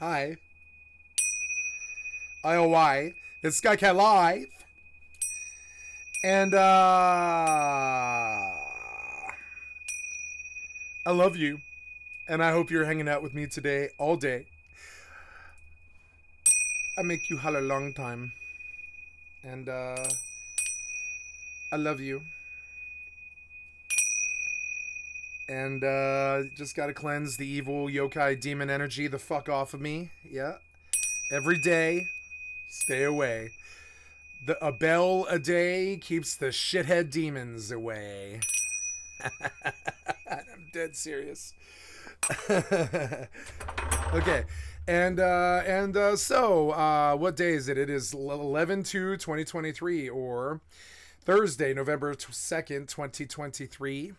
Hi. IOI. It's skycat.live. And, I love you. And I hope you're hanging out with me today, all day. I make you holler long time. And, I love you. And, just gotta cleanse the evil yokai demon energy the fuck off of me. Yeah. Every day. Stay away. A bell a day keeps the shithead demons away. I'm dead serious. Okay. So, what day is it? It is 11/2/2023, or Thursday, November 2nd, 2023.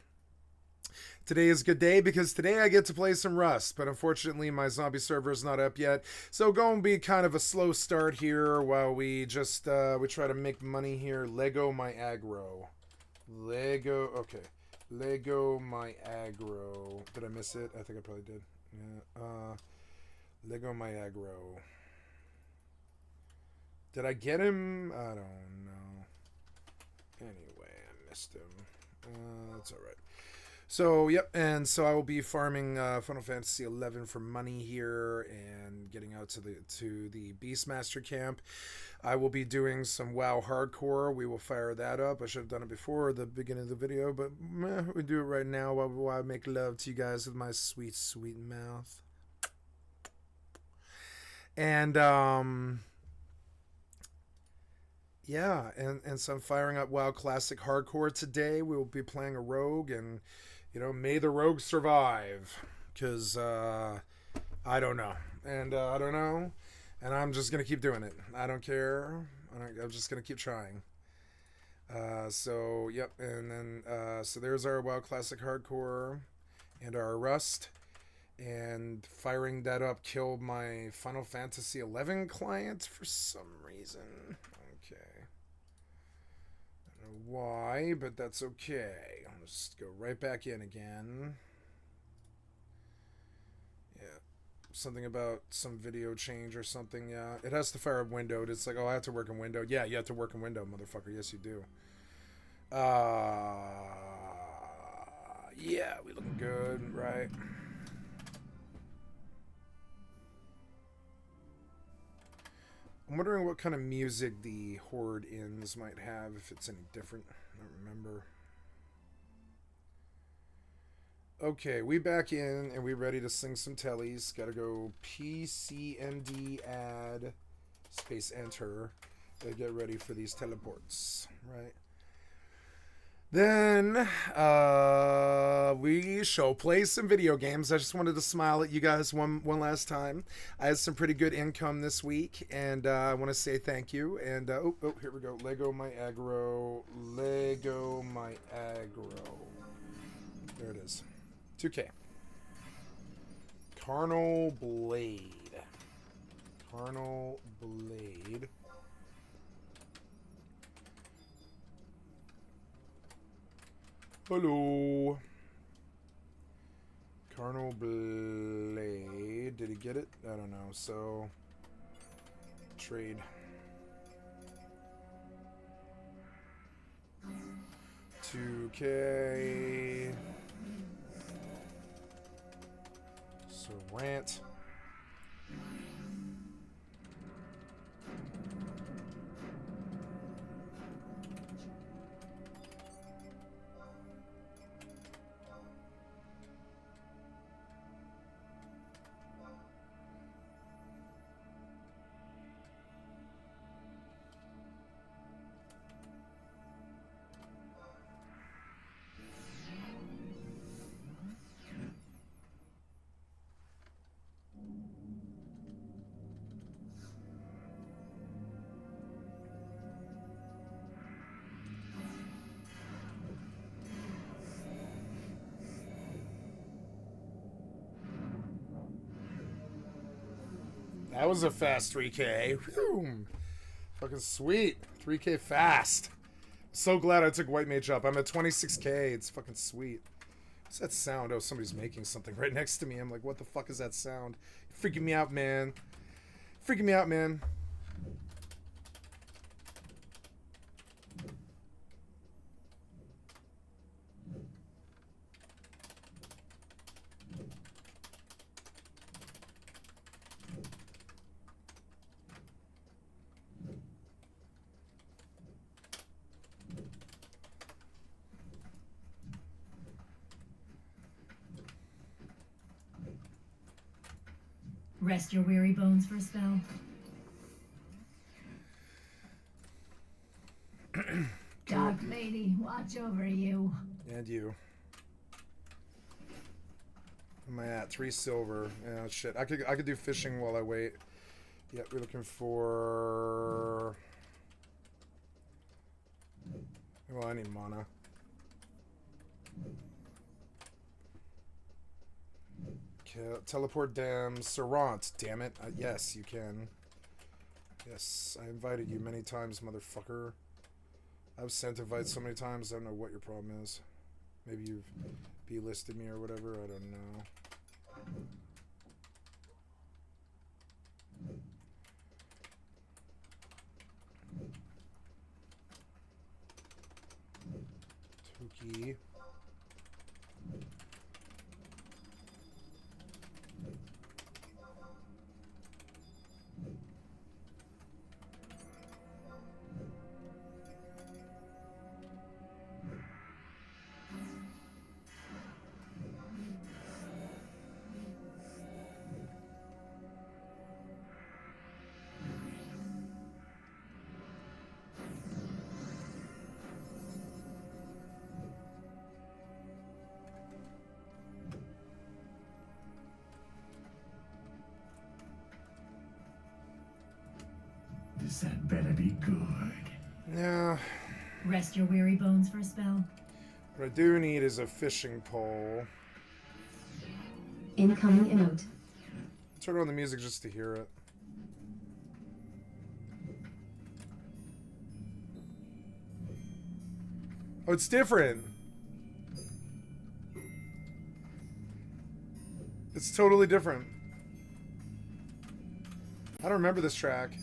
Today is a good day because today I get to play some Rust, but unfortunately my zombie server is not up yet. So going to be kind of a slow start here while we just we try to make money here. Lego my aggro. Okay. Lego my aggro. Did I miss it? I think I probably did. Yeah. Lego my aggro. Did I get him? I don't know. Anyway, I missed him. That's alright. So, yep, and so I will be farming Final Fantasy XI for money here and getting out to the Beastmaster camp. I will be doing some WoW hardcore. We will fire that up. I should have done it before the beginning of the video, but we do it right now while I make love to you guys with my sweet, sweet mouth. And, yeah, and so I'm firing up WoW Classic Hardcore today. We will be playing a rogue, and, you know, may the rogue survive. Because, I don't know. And, I don't know. And I'm just going to keep doing it. I don't care. I'm just going to keep trying. So, yep. And then, so there's our WoW Classic Hardcore and our Rust. And firing that up killed my Final Fantasy XI client for some reason. Okay. I don't know why, but that's okay. I'll just go right back in again. Yeah. Something about some video change or something, yeah. It has to fire up windowed. It's like, oh, I have to work in window. Yeah, you have to work in window, motherfucker. Yes, you do. Yeah, we looking good, right? I'm wondering what kind of music the Horde Inns might have, if it's any different. I don't remember. Okay, we back in, and we ready to sing some tellies. Gotta go PCMD add space enter to get ready for these teleports, right? Then, we shall play some video games. I just wanted to smile at you guys one last time. I had some pretty good income this week, and I want to say thank you. And, oh, here we go. Lego my aggro. Lego my aggro. There it is. 2K. Carnal Blade. Carnal Blade. Hello. Carnal Blade. Did he get it? I don't know. So, trade. $2K. So, rant. That was a fast 3K. Whew. Fucking sweet. 3K fast. So glad I took White Mage up. I'm at 26K. It's fucking sweet. What's that sound? Oh, somebody's making something right next to me. I'm like, what the fuck is that sound? Freaking me out, man. Freaking me out, man. Rest your weary bones for a spell. Dark lady, watch over you. And you. Where am I at? 3 silver. Yeah, shit. I could do fishing while I wait. Yep, we're looking for... Well, I need mana. Teleport dam. Serant. Damn it. Yes, you can. Yes, I invited you many times, motherfucker. I've sent invites so many times, I don't know what your problem is. Maybe you've B-listed me or whatever, I don't know. Toki. That better be good. Yeah. Rest your weary bones for a spell. What I do need is a fishing pole. Incoming emote. Turn on the music just to hear it. Oh, it's different. It's totally different. I don't remember this track.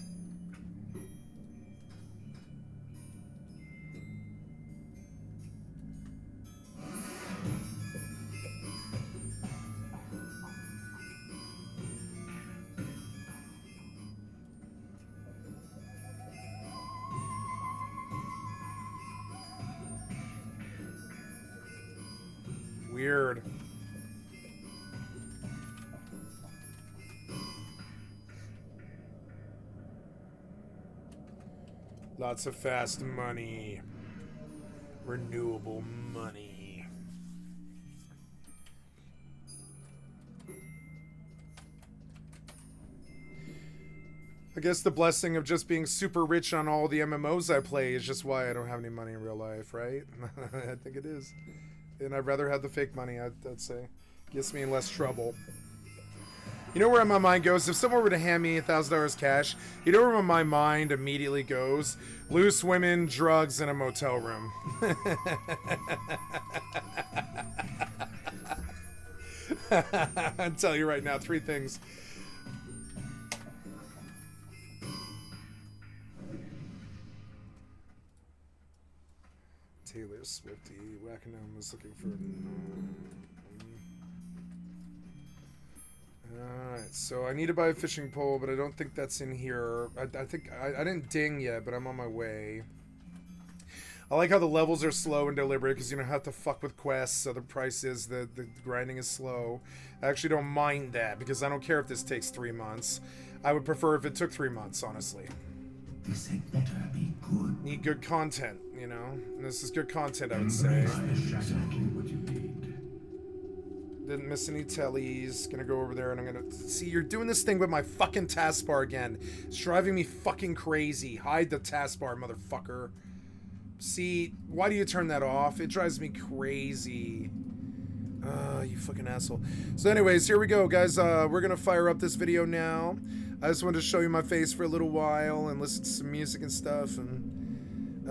Weird. Lots of fast money. Renewable money. I guess the blessing of just being super rich on all the MMOs I play is just why I don't have any money in real life, right? I think it is. And I'd rather have the fake money, I'd say. Gets me in less trouble. You know where my mind goes? If someone were to hand me $1,000 cash, you know where my mind immediately goes? Loose women, drugs, and a motel room. I'll tell you right now, 3 things. Taylor Swifty, Wackanom was looking for... Alright, so I need to buy a fishing pole, but I don't think that's in here. I think I didn't ding yet, but I'm on my way. I like how the levels are slow and deliberate, because you don't have to fuck with quests, so the price is, the grinding is slow. I actually don't mind that, because I don't care if this takes 3 months. I would prefer if it took 3 months, honestly. This had better be good. Need good content, you know? And this is good content, I would say. Exactly what you need. Didn't miss any tellies. Gonna go over there and I'm gonna... See, you're doing this thing with my fucking taskbar again. It's driving me fucking crazy. Hide the taskbar, motherfucker. See, why do you turn that off? It drives me crazy. You fucking asshole. So anyways, here we go, guys. We're gonna fire up this video now. I just wanted to show you my face for a little while and listen to some music and stuff. And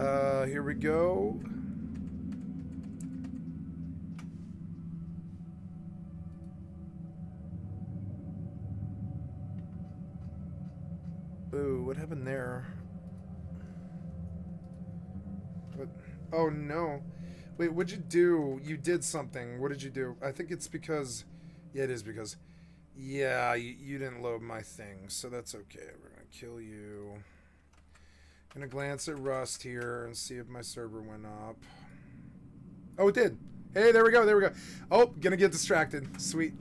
here we go. what happened there? What? Oh no. Wait, what'd you do? You did something. What did you do? I think it's because... Yeah, it is because... Yeah, you didn't load my thing, so that's okay. We're gonna kill you. Gonna glance at Rust here and see if my server went up. Oh, it did. Hey, there we go, there we go. Oh, gonna get distracted. Sweet.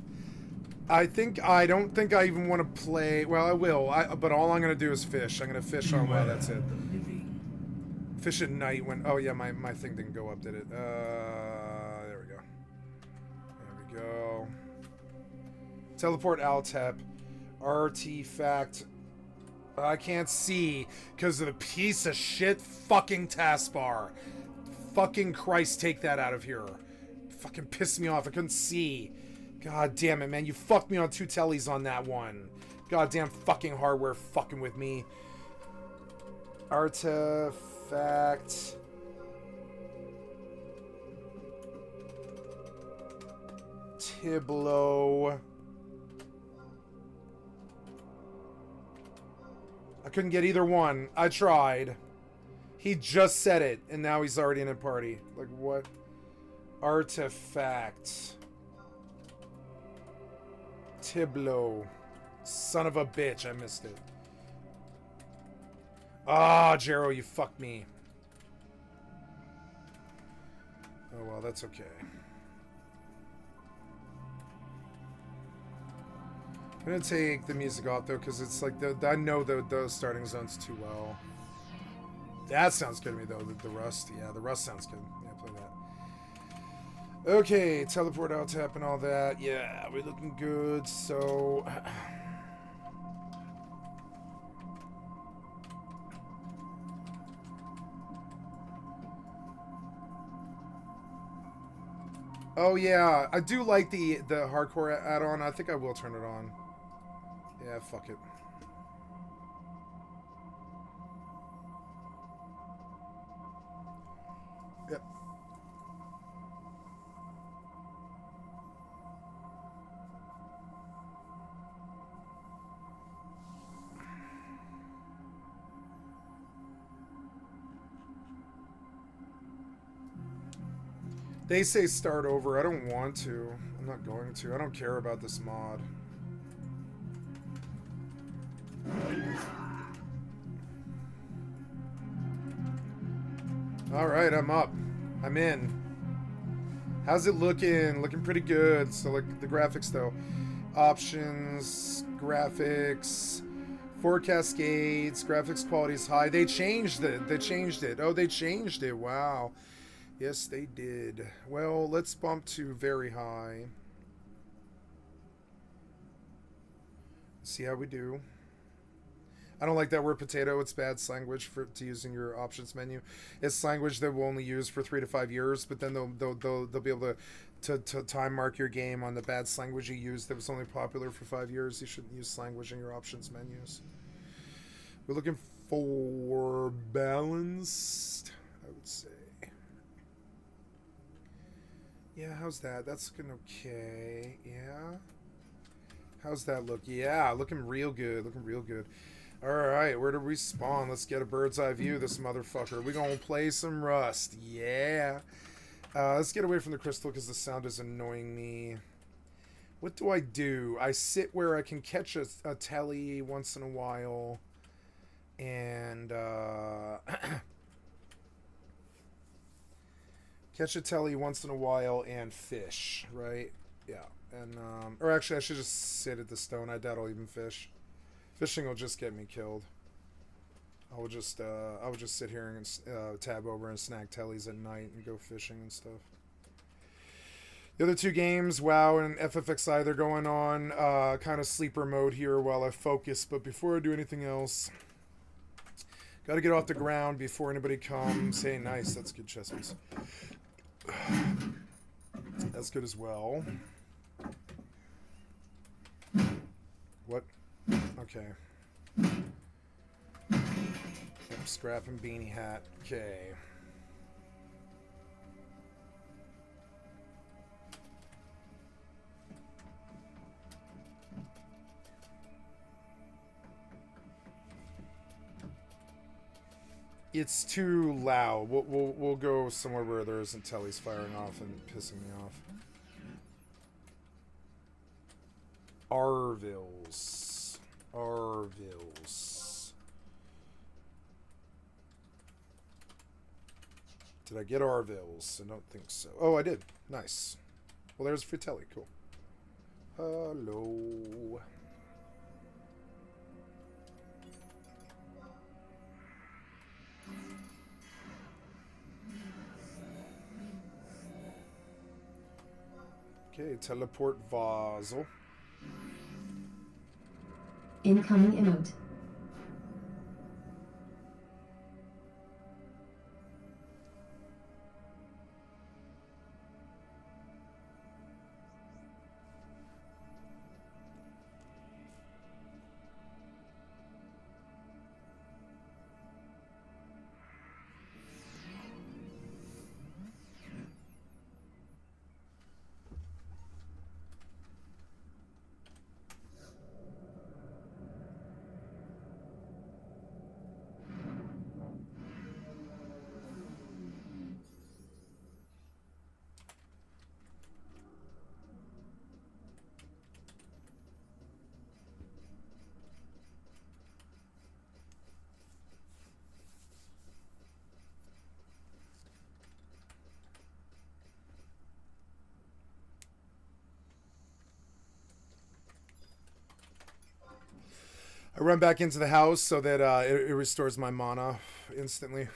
I don't think I even want to play... Well, I will, but all I'm gonna do is fish. I'm gonna fish on WoW, that's it. Fish at night when... Oh, yeah, my thing didn't go up, did it? There we go. There we go. Teleport Altep. Artifact. I can't see because of the piece of shit fucking taskbar. Fucking Christ, take that out of here. Fucking pissed me off. I couldn't see. God damn it, man. You fucked me on 2 tellies on that one. Goddamn fucking hardware fucking with me. Artifact. Tiblo. I couldn't get either one. I tried. He just said it, and now he's already in a party. Like, what? Artifact. Tiblo. Son of a bitch, I missed it. Ah, Jero, you fucked me. Oh, well, that's okay. I'm gonna take the music off, though, because it's like, I know those starting zones too well. That sounds good to me, though, the Rust. Yeah, the Rust sounds good. Yeah, play that. Okay, teleport out, tap, and all that. Yeah, we're looking good, so... Oh, yeah, I do like the hardcore add-on. I think I will turn it on. Yeah, fuck it. Yep. They say start over. I don't want to. I'm not going to. I don't care about this mod. Alright, I'm up. I'm in. How's it looking? Looking pretty good. So, like, the graphics, though. Options, graphics, 4 cascades, graphics quality is high. They changed it. They changed it. Oh, they changed it. Wow. Yes, they did. Well, let's bump to very high. See how we do. I don't like that word potato. It's bad language to use in your options menu. It's language that we'll only use for 3 to 5 years, but then they'll be able to time mark your game on the bad language you used that was only popular for 5 years. You shouldn't use language in your options menus. We're looking for balanced, I would say. Yeah, how's that? That's looking okay. Yeah. How's that look? Yeah, looking real good. Looking real good. Alright, where do we spawn? Let's get a bird's eye view of this motherfucker. We're gonna play some Rust. Yeah. Let's get away from the crystal because the sound is annoying me. What do? I sit where I can catch a telly once in a while. And, catch a telly once in a while and fish, right? Yeah. And, or actually, I should just sit at the stone. I doubt I'll even fish. Fishing will just get me killed. I will just sit here and tab over and snag tellies at night and go fishing and stuff. The other 2 games, WoW and FFXI, they're going on kind of sleeper mode here while I focus. But before I do anything else, got to get off the ground before anybody comes. Hey, nice. That's good chess piece. That's good as well. What? Okay. Yep, scrap and beanie hat. Okay. It's too loud. We'll go somewhere where there isn't tellies firing off and pissing me off. Arvilles. Arvilles. Did I get Arvilles? I don't think so. Oh, I did. Nice. Well, there's Fratelli. Cool. Hello. Okay, teleport Vazel. Incoming emote. I run back into the house so that it restores my mana instantly.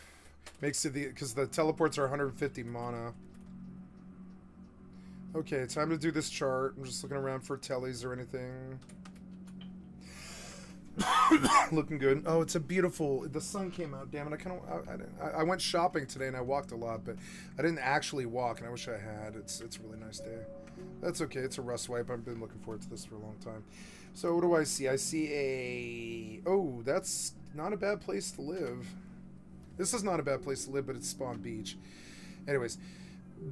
Makes it because the teleports are 150 mana. Okay, time to do this chart. I'm just looking around for tellies or anything. Looking good. Oh, it's a beautiful. The sun came out. Damn it! I went shopping today and I walked a lot, but I didn't actually walk, and I wish I had. It's a really nice day. That's okay. It's a rust wipe. I've been looking forward to this for a long time. So what do I see? I see a... Oh, that's not a bad place to live. This is not a bad place to live, but it's Spawn Beach. Anyways,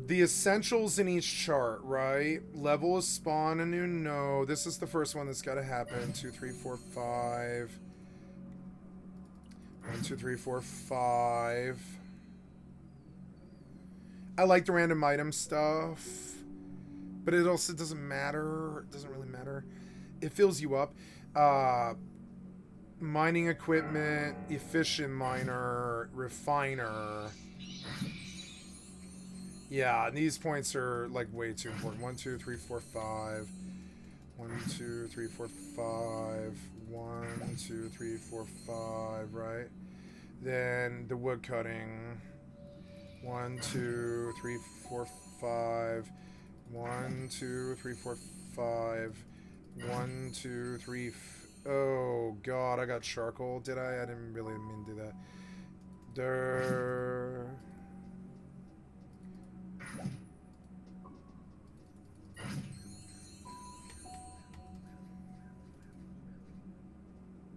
the essentials in each chart, right? Level of spawn, a new no. This is the first one that's got to happen. 2, 3, 4, 5. 1, 2, 3, 4, 5. I like the random item stuff, but it also doesn't matter. It doesn't really matter. It fills you up. Mining equipment, efficient miner, refiner. Yeah, and these points are like way too important. 1, 2, 3, 4, 5. 1, 2, 3, 4, 5. 1, 2, 3, 4, 5, right? Then the wood cutting. 1, 2, 3, 4, 5. 1, 2, 3, 4, 5. 1, 2, 3. Oh god, I got charcoal. Did I? I didn't really mean to do that. Durr.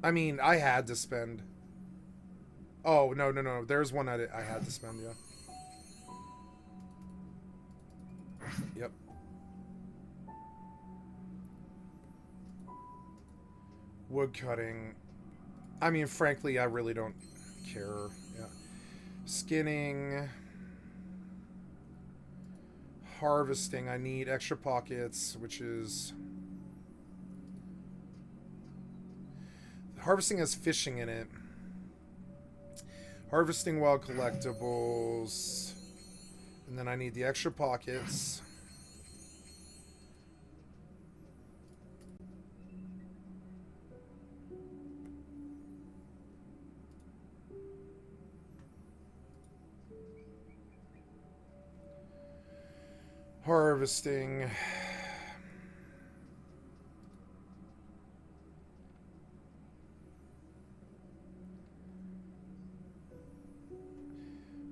I mean, I had to spend. Oh, no. There's one I had to spend, yeah. Yep. Wood cutting. I mean, frankly, I really don't care. Yeah. Skinning. Harvesting. I need extra pockets, which is... Harvesting has fishing in it. Harvesting wild collectibles. And then I need the extra pockets. Harvesting.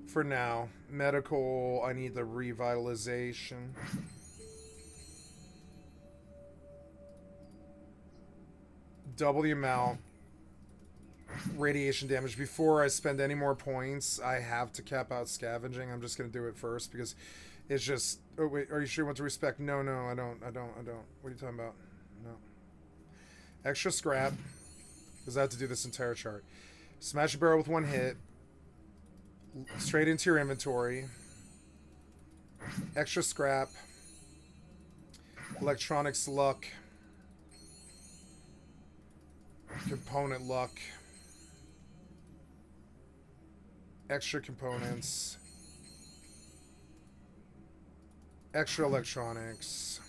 For now. Medical, I need the revitalization. Double the amount. Radiation damage. Before I spend any more points, I have to cap out scavenging. I'm just going to do it first because it's just... Oh, wait. Are you sure you want to respec? No, I don't. What are you talking about? No. Extra scrap. Because I have to do this entire chart. Smash a barrel with one hit. Straight into your inventory. Extra scrap. Electronics luck. Component luck. Extra components. Extra electronics.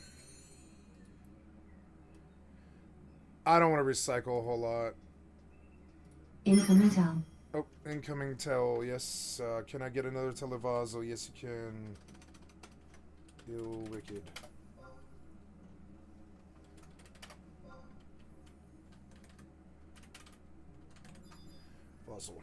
I don't want to recycle a whole lot. Incoming towel. Oh, incoming tell. Yes. Can I get another televaso? Yes, you can. You wicked. Puzzle.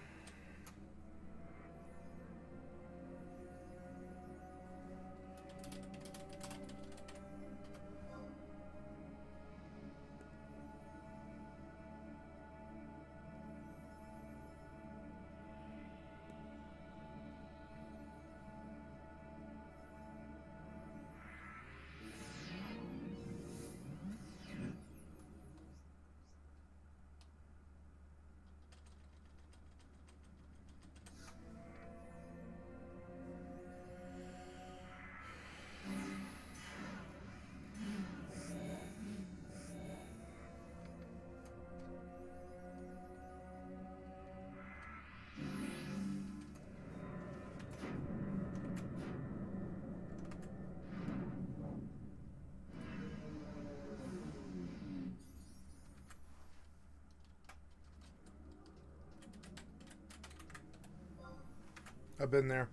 I've been there.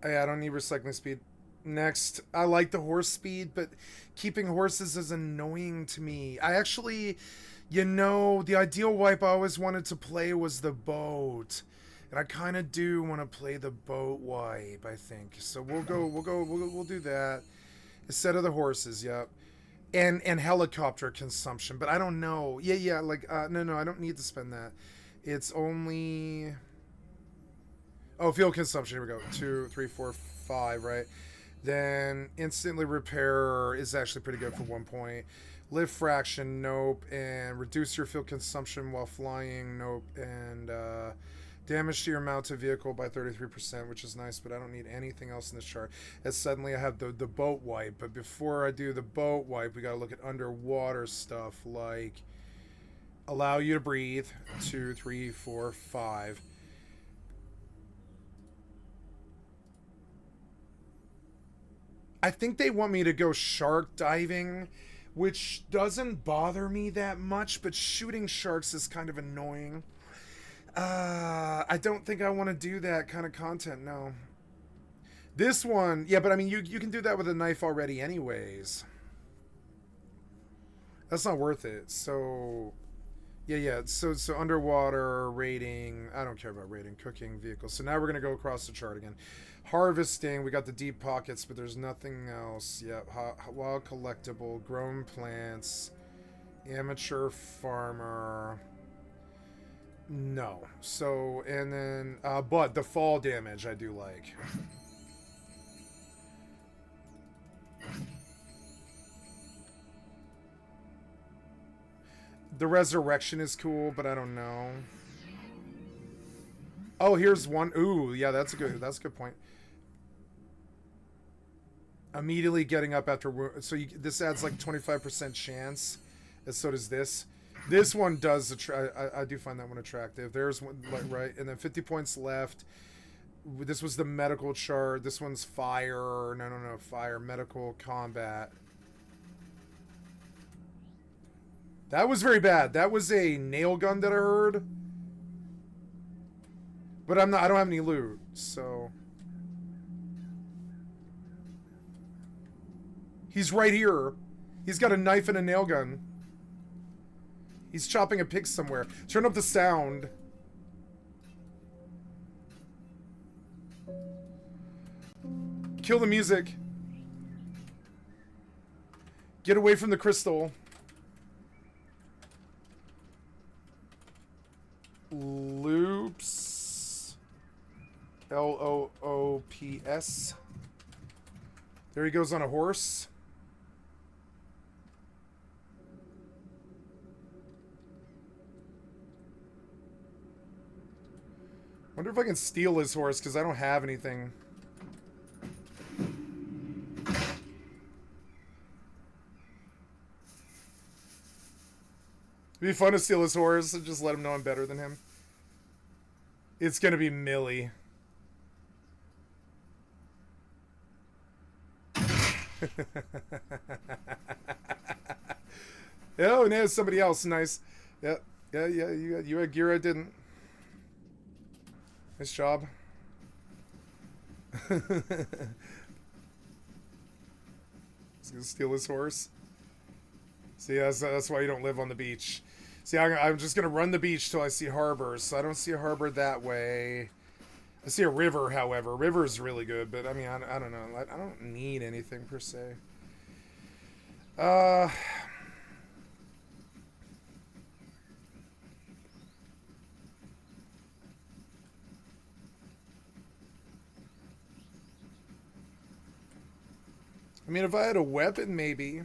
Hey, I don't need recycling speed. Next, I like the horse speed, but keeping horses is annoying to me. I actually, you know, the ideal wipe I always wanted to play was the boat. And I kind of do want to play the boat wipe, I think. So we'll do that instead of the horses, yep. And helicopter consumption, but I don't know. Yeah, like no, I don't need to spend that. It's only fuel consumption. Here we go. 2, 3, 4, 5, right? Then instantly repair is actually pretty good for 1 point. Lift fraction, nope, and reduce your fuel consumption while flying, nope, and damage to your mounted vehicle by 33%, which is nice, but I don't need anything else in this chart. As suddenly I have the boat wipe, but before I do the boat wipe, we gotta look at underwater stuff like allow you to breathe, 2, 3, 4, 5. I think they want me to go shark diving, which doesn't bother me that much, but shooting sharks is kind of annoying. I don't think I want to do that kind of content, no. This one, yeah, but I mean, you can do that with a knife already anyways. That's not worth it. So, yeah, so underwater, raiding, I don't care about raiding, cooking, vehicles. So now we're going to go across the chart again. Harvesting, we got the deep pockets, but there's nothing else. Yeah, wild collectible, grown plants, amateur farmer... No. So, and then, but the fall damage I do like. The resurrection is cool, but I don't know. Oh, here's one. Ooh, yeah, that's a good point. Immediately getting up after, so this adds like 25% chance, and so does this. This one does, I do find that one attractive. There's one, like, right, and then 50 points left. This was the medical chart. This one's fire. No, fire, medical, combat. That was very bad. That was a nail gun that I heard. But I don't have any loot, so. He's right here. He's got a knife and a nail gun. He's chopping a pig somewhere. Turn up the sound. Kill the music. Get away from the crystal. Loops. Loops. There he goes on a horse. Wonder if I can steal his horse, because I don't have anything. It'd be fun to steal his horse and just let him know I'm better than him. It's gonna be Millie. Oh, no, somebody else. Nice. Yeah, yeah, yeah. You had gear, I didn't. Nice job. He's gonna steal his horse. See, that's why you don't live on the beach. See, I'm just gonna run the beach till I see harbors. So I don't see a harbor that way. I see a river, however. River's really good, but I mean, I don't know. I don't need anything per se. I mean, if I had a weapon, maybe.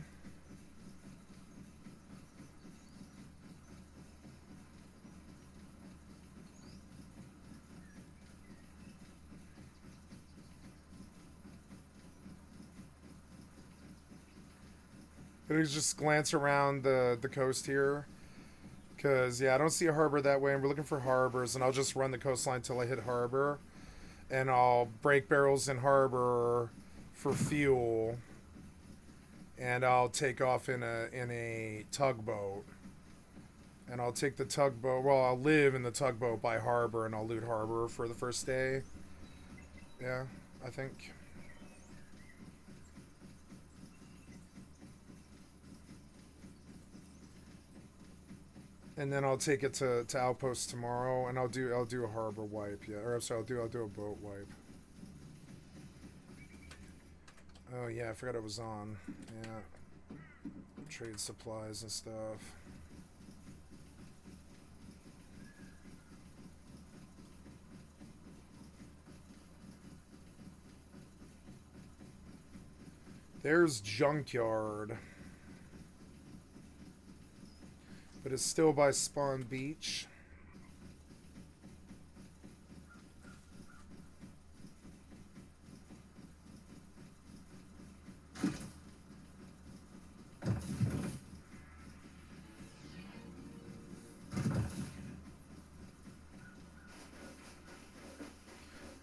Gonna just glance around the coast here. Because, yeah, I don't see a harbor that way, and we're looking for harbors, and I'll just run the coastline until I hit harbor. And I'll break barrels in harbor for fuel. And I'll take off in a tugboat. And I'll take the tugboat, well, I'll live in the tugboat by harbor, and I'll loot harbor for the first day. Yeah, I think. And then I'll take it to Outpost tomorrow, and I'll do a harbor wipe. Yeah, or I'm sorry, I'll do a boat wipe. Oh yeah, I forgot it was on. Yeah, trade supplies and stuff. There's Junkyard. But it's still by Spawn Beach.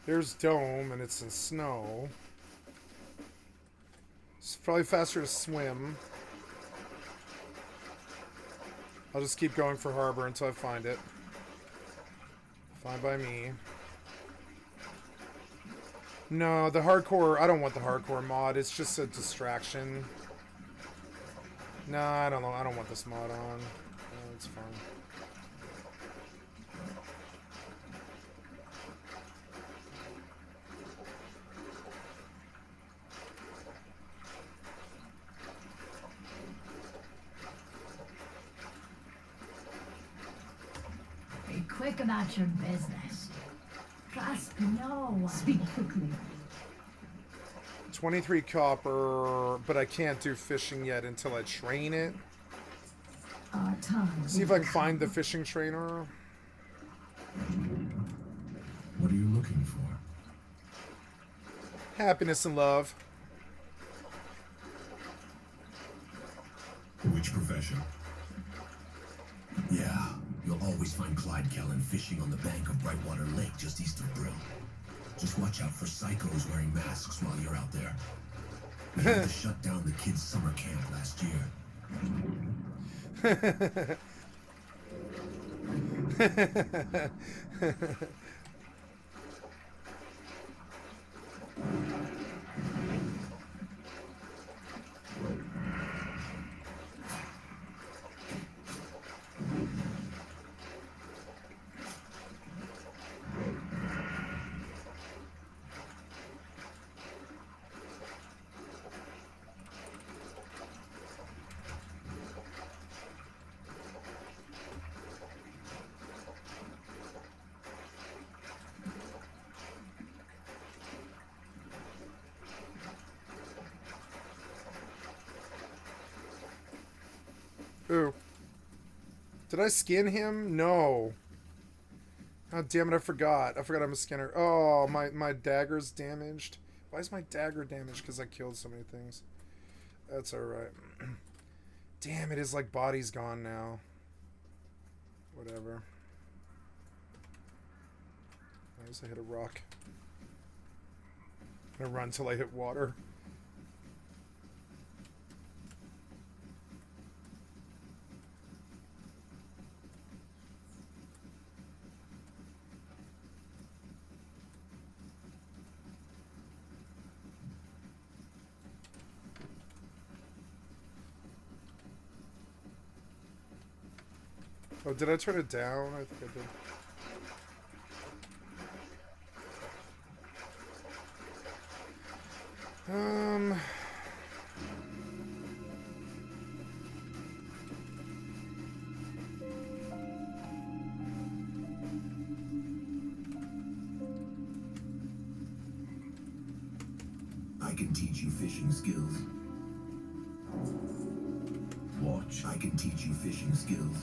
There's Dome, and it's in snow. It's probably faster to swim. I'll just keep going for harbor until I find it. Fine by me. No, the hardcore, I don't want the hardcore mod. It's just a distraction. No, I don't know. I don't want this mod on. No, it's fine. Be quick about your business. Trust no one. Speak quickly. 23 copper, but I can't do fishing yet until I train it. Our time. See if I can find the fishing trainer. What are you looking for? Happiness and love. Which profession? Yeah, you'll always find Clyde Kellen fishing on the bank of Brightwater Lake just east of Brill. Just watch out for psychos wearing masks while you're out there. We had to shut down the kids' summer camp last year. Ooh. Did I skin him? No. Oh, damn it, I forgot. I forgot I'm a scanner. Oh, my dagger's damaged. Why is my dagger damaged? Because I killed so many things. That's alright. Damn, it is like body's gone now. Whatever. I guess I hit a rock. I'm gonna run till I hit water. Oh, did I turn it down? I think I did. I can teach you fishing skills. Watch. I can teach you fishing skills.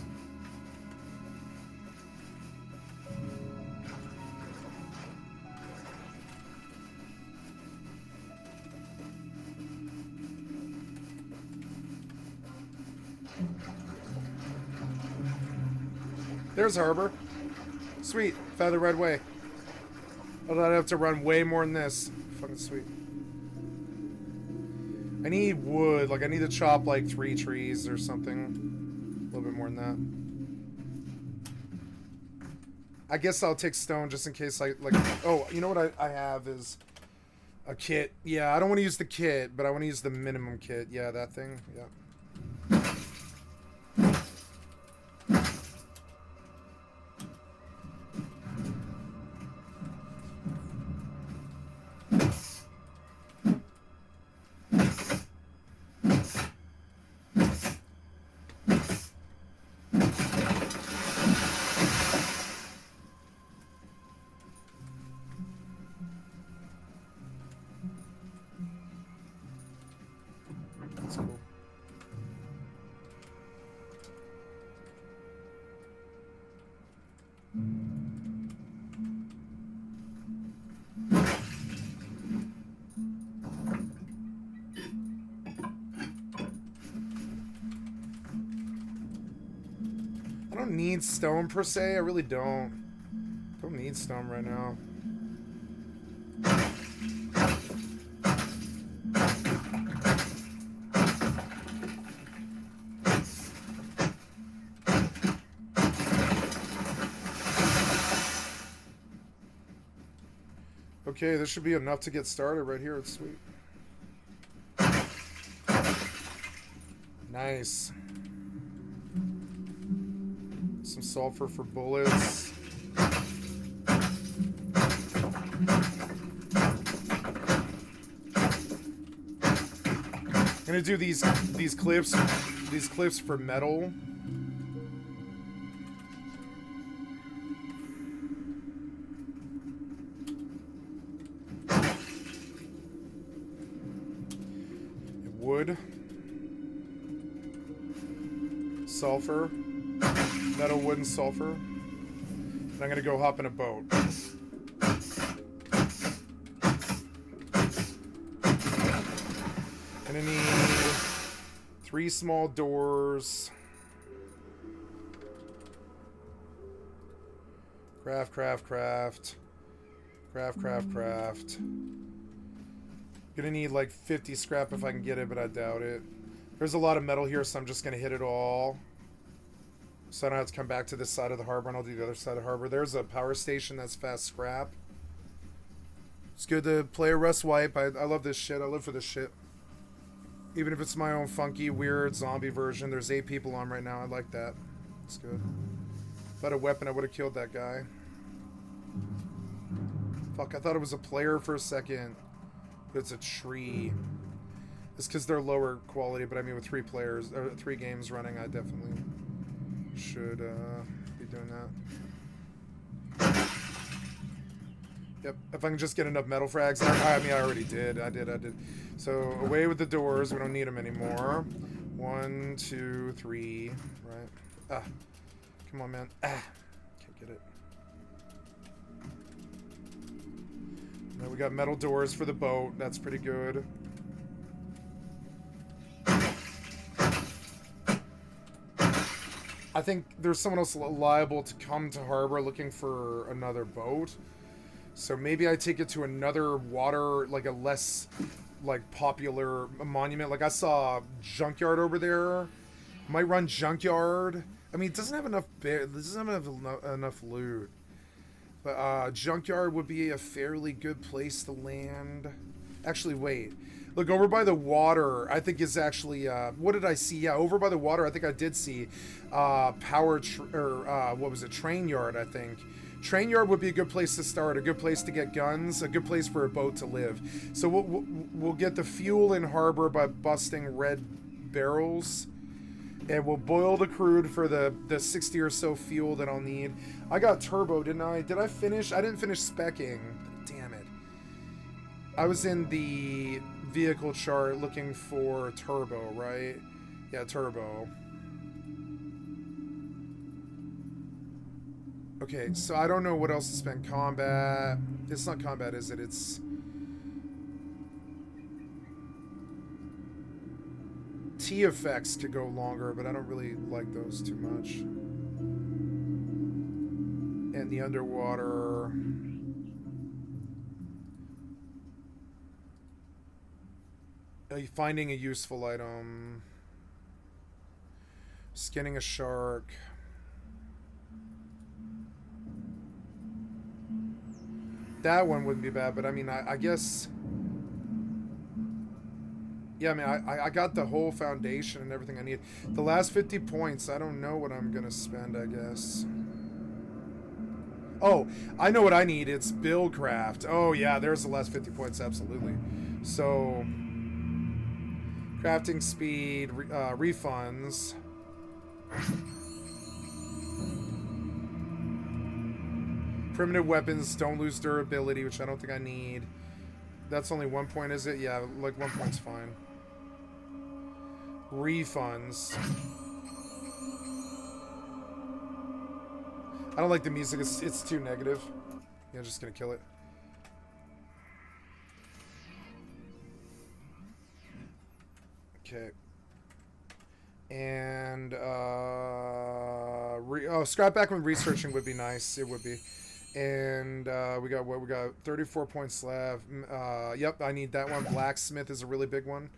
There's Harbor. Sweet. Found the right way. I thought I'd have to run way more than this. Fucking sweet. I need wood. Like, I need to chop, like, 3 trees or something. A little bit more than that. I guess I'll take stone just in case, like... Oh, you know what I have is a kit. Yeah, I don't want to use the kit, but I want to use the minimum kit. Yeah, that thing. Yeah. That's cool. I don't need stone per se. I really don't. Don't need stone right now. Okay, this should be enough to get started right here. It's sweet. Nice. Some sulfur for bullets. I'm gonna do these cliffs for metal. Wood, sulfur, metal, wood, and sulfur. And I'm gonna go hop in a boat. Gonna need 3 small doors. Craft. Gonna need like 50 scrap if I can get it, but I doubt it. There's a lot of metal here, so I'm just gonna hit it all. So I don't have to come back to this side of the harbor, and I'll do the other side of the harbor. There's a power station that's fast scrap. It's good to play a Rust wipe. I love this shit. I live for this shit. Even if it's my own funky, weird zombie version. There's 8 people on right now. I like that. It's good. If I had a weapon, I would have killed that guy. Fuck, I thought it was a player for a second. But it's a tree. It's because they're lower quality, but I mean with 3 players, or 3 games running, I definitely should be doing that. Yep, if I can just get enough metal frags. I mean, I already did. I did. So, away with the doors. We don't need them anymore. 1, 2, 3. Right. Ah. Come on, man. Ah. Can't get it. we got metal doors for the boat. That's pretty good. I think there's someone else liable to come to harbor looking for another boat. So maybe I take it to another water, like a less, like, popular monument. Like I saw Junkyard over there. Might run Junkyard. I mean, it doesn't have enough it doesn't have enough loot. But Junkyard would be a fairly good place to land. Actually, wait. Look, over by the water, I think is actually, what did I see? Yeah, over by the water, I think I did see what was it? Train Yard, I think. Train Yard would be a good place to start, a good place to get guns, a good place for a boat to live. So we'll get the fuel in harbor by busting red barrels. And we'll boil the crude for the 60 or so fuel that I'll need. I got turbo, didn't I? Did I finish? I didn't finish speccing. Damn it. I was in the vehicle chart looking for turbo, right? Yeah, turbo. Okay, so I don't know what else to spend. Combat. It's not combat, is it? It's... T effects could go longer, but I don't really like those too much. And the underwater... Finding a useful item. Skinning a shark. That one wouldn't be bad, but I mean, I guess... Yeah, I mean, I got the whole foundation and everything I need. The last 50 points, I don't know what I'm going to spend, I guess. Oh, I know what I need. It's Buildcraft. Oh, yeah, there's the last 50 points, absolutely. So... Crafting speed, refunds. Primitive weapons don't lose durability, which I don't think I need. That's only 1 point, is it? Yeah, like 1 point's fine. Refunds. I don't like the music. It's too negative. Yeah, I'm just gonna kill it. Okay. And scrap back when researching would be nice. It would be. And we got what? We got 34 points left. Yep, I need that one. Blacksmith is a really big one.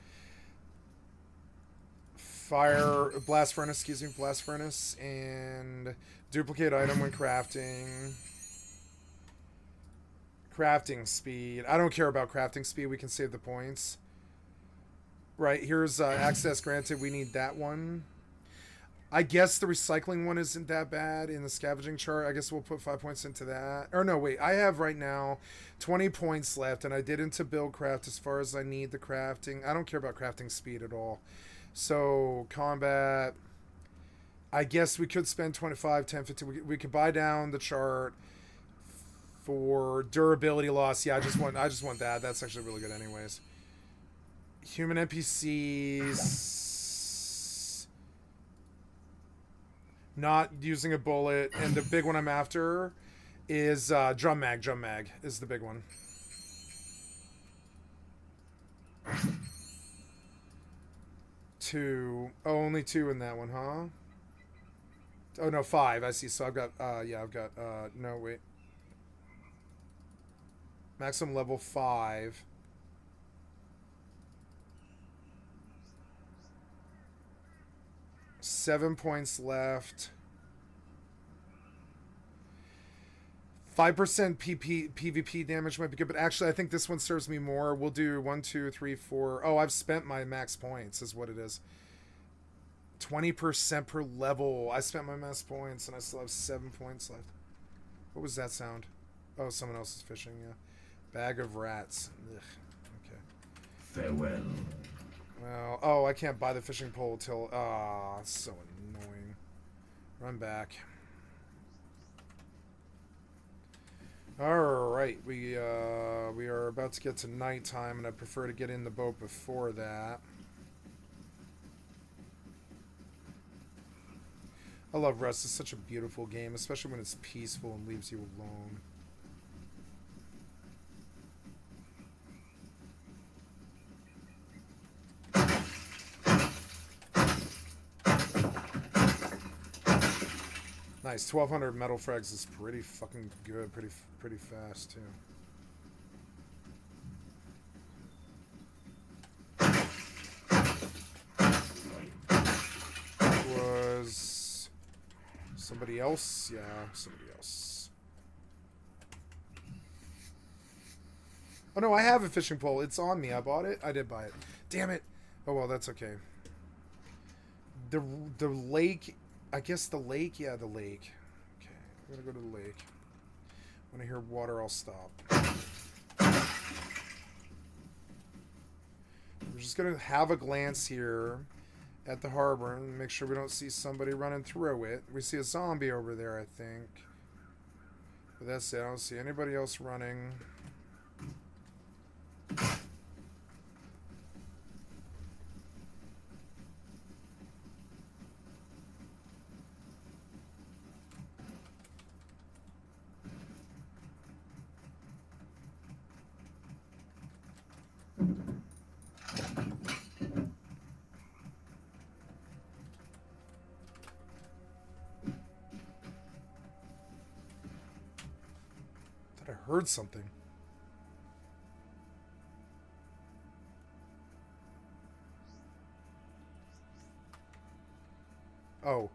Blast furnace, excuse me, blast furnace, and duplicate item when crafting. Crafting speed. I don't care about crafting speed. We can save the points. Right, here's access granted. We need that one. I guess the recycling one isn't that bad in the scavenging chart. I guess we'll put 5 points into that. Or no, wait. I have right now 20 points left, and I did into Buildcraft as far as I need the crafting. I don't care about crafting speed at all. So, combat. I guess we could spend 25, 10, 15. We could buy down the chart for durability loss. Yeah, I just want that. That's actually really good anyways. Human NPCs, not using a bullet, and the big one I'm after is drum mag. Drum mag is the big one. Two. Oh, only two in that one, huh? Oh no, 5. I see. So I've got yeah, I've got no, wait. Maximum level 5. 7 points left. 5% PvP damage might be good, but actually I think this one serves me more. We'll do 1, 2, 3, 4. Oh, I've spent my max points is what it is. 20% per level. I spent my max points and I still have 7 points left. What was that sound? Oh, someone else is fishing, yeah. Bag of rats. Ugh. Okay. Farewell. Well, oh, I can't buy the fishing pole till... Ah, it's so annoying. Run back. Alright, we are about to get to nighttime, and I prefer to get in the boat before that. I love Rust. It's such a beautiful game, especially when it's peaceful and leaves you alone. Nice. 1,200 metal frags is pretty fucking good. Pretty fast, too. Was somebody else? Yeah, somebody else. Oh no, I have a fishing pole. It's on me. I bought it. I did buy it. Damn it. Oh well, that's okay. The lake. I guess the lake. Yeah, the lake. Okay, I'm gonna go to the lake. When I hear water, I'll stop. We're just gonna have a glance here at the harbor and make sure we don't see somebody running through it. We see a zombie over there, I think. But that's it. I don't see anybody else running. I heard something. Oh.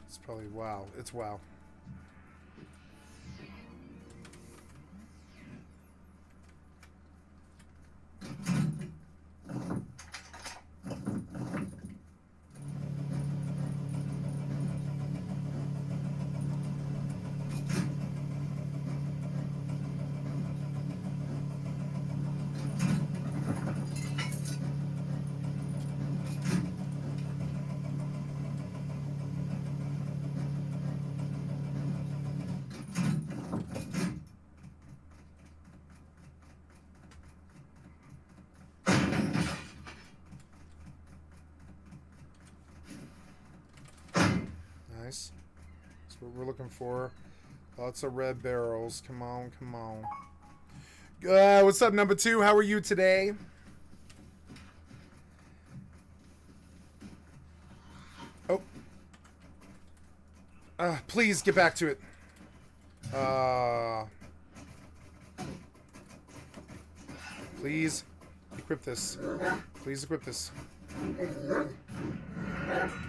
It's probably WoW. It's WoW. Nice. That's what we're looking for. Lots of red barrels. Come on, come on. What's up, number 2? How are you today? Oh. Please get back to it. Please equip this. Please equip this.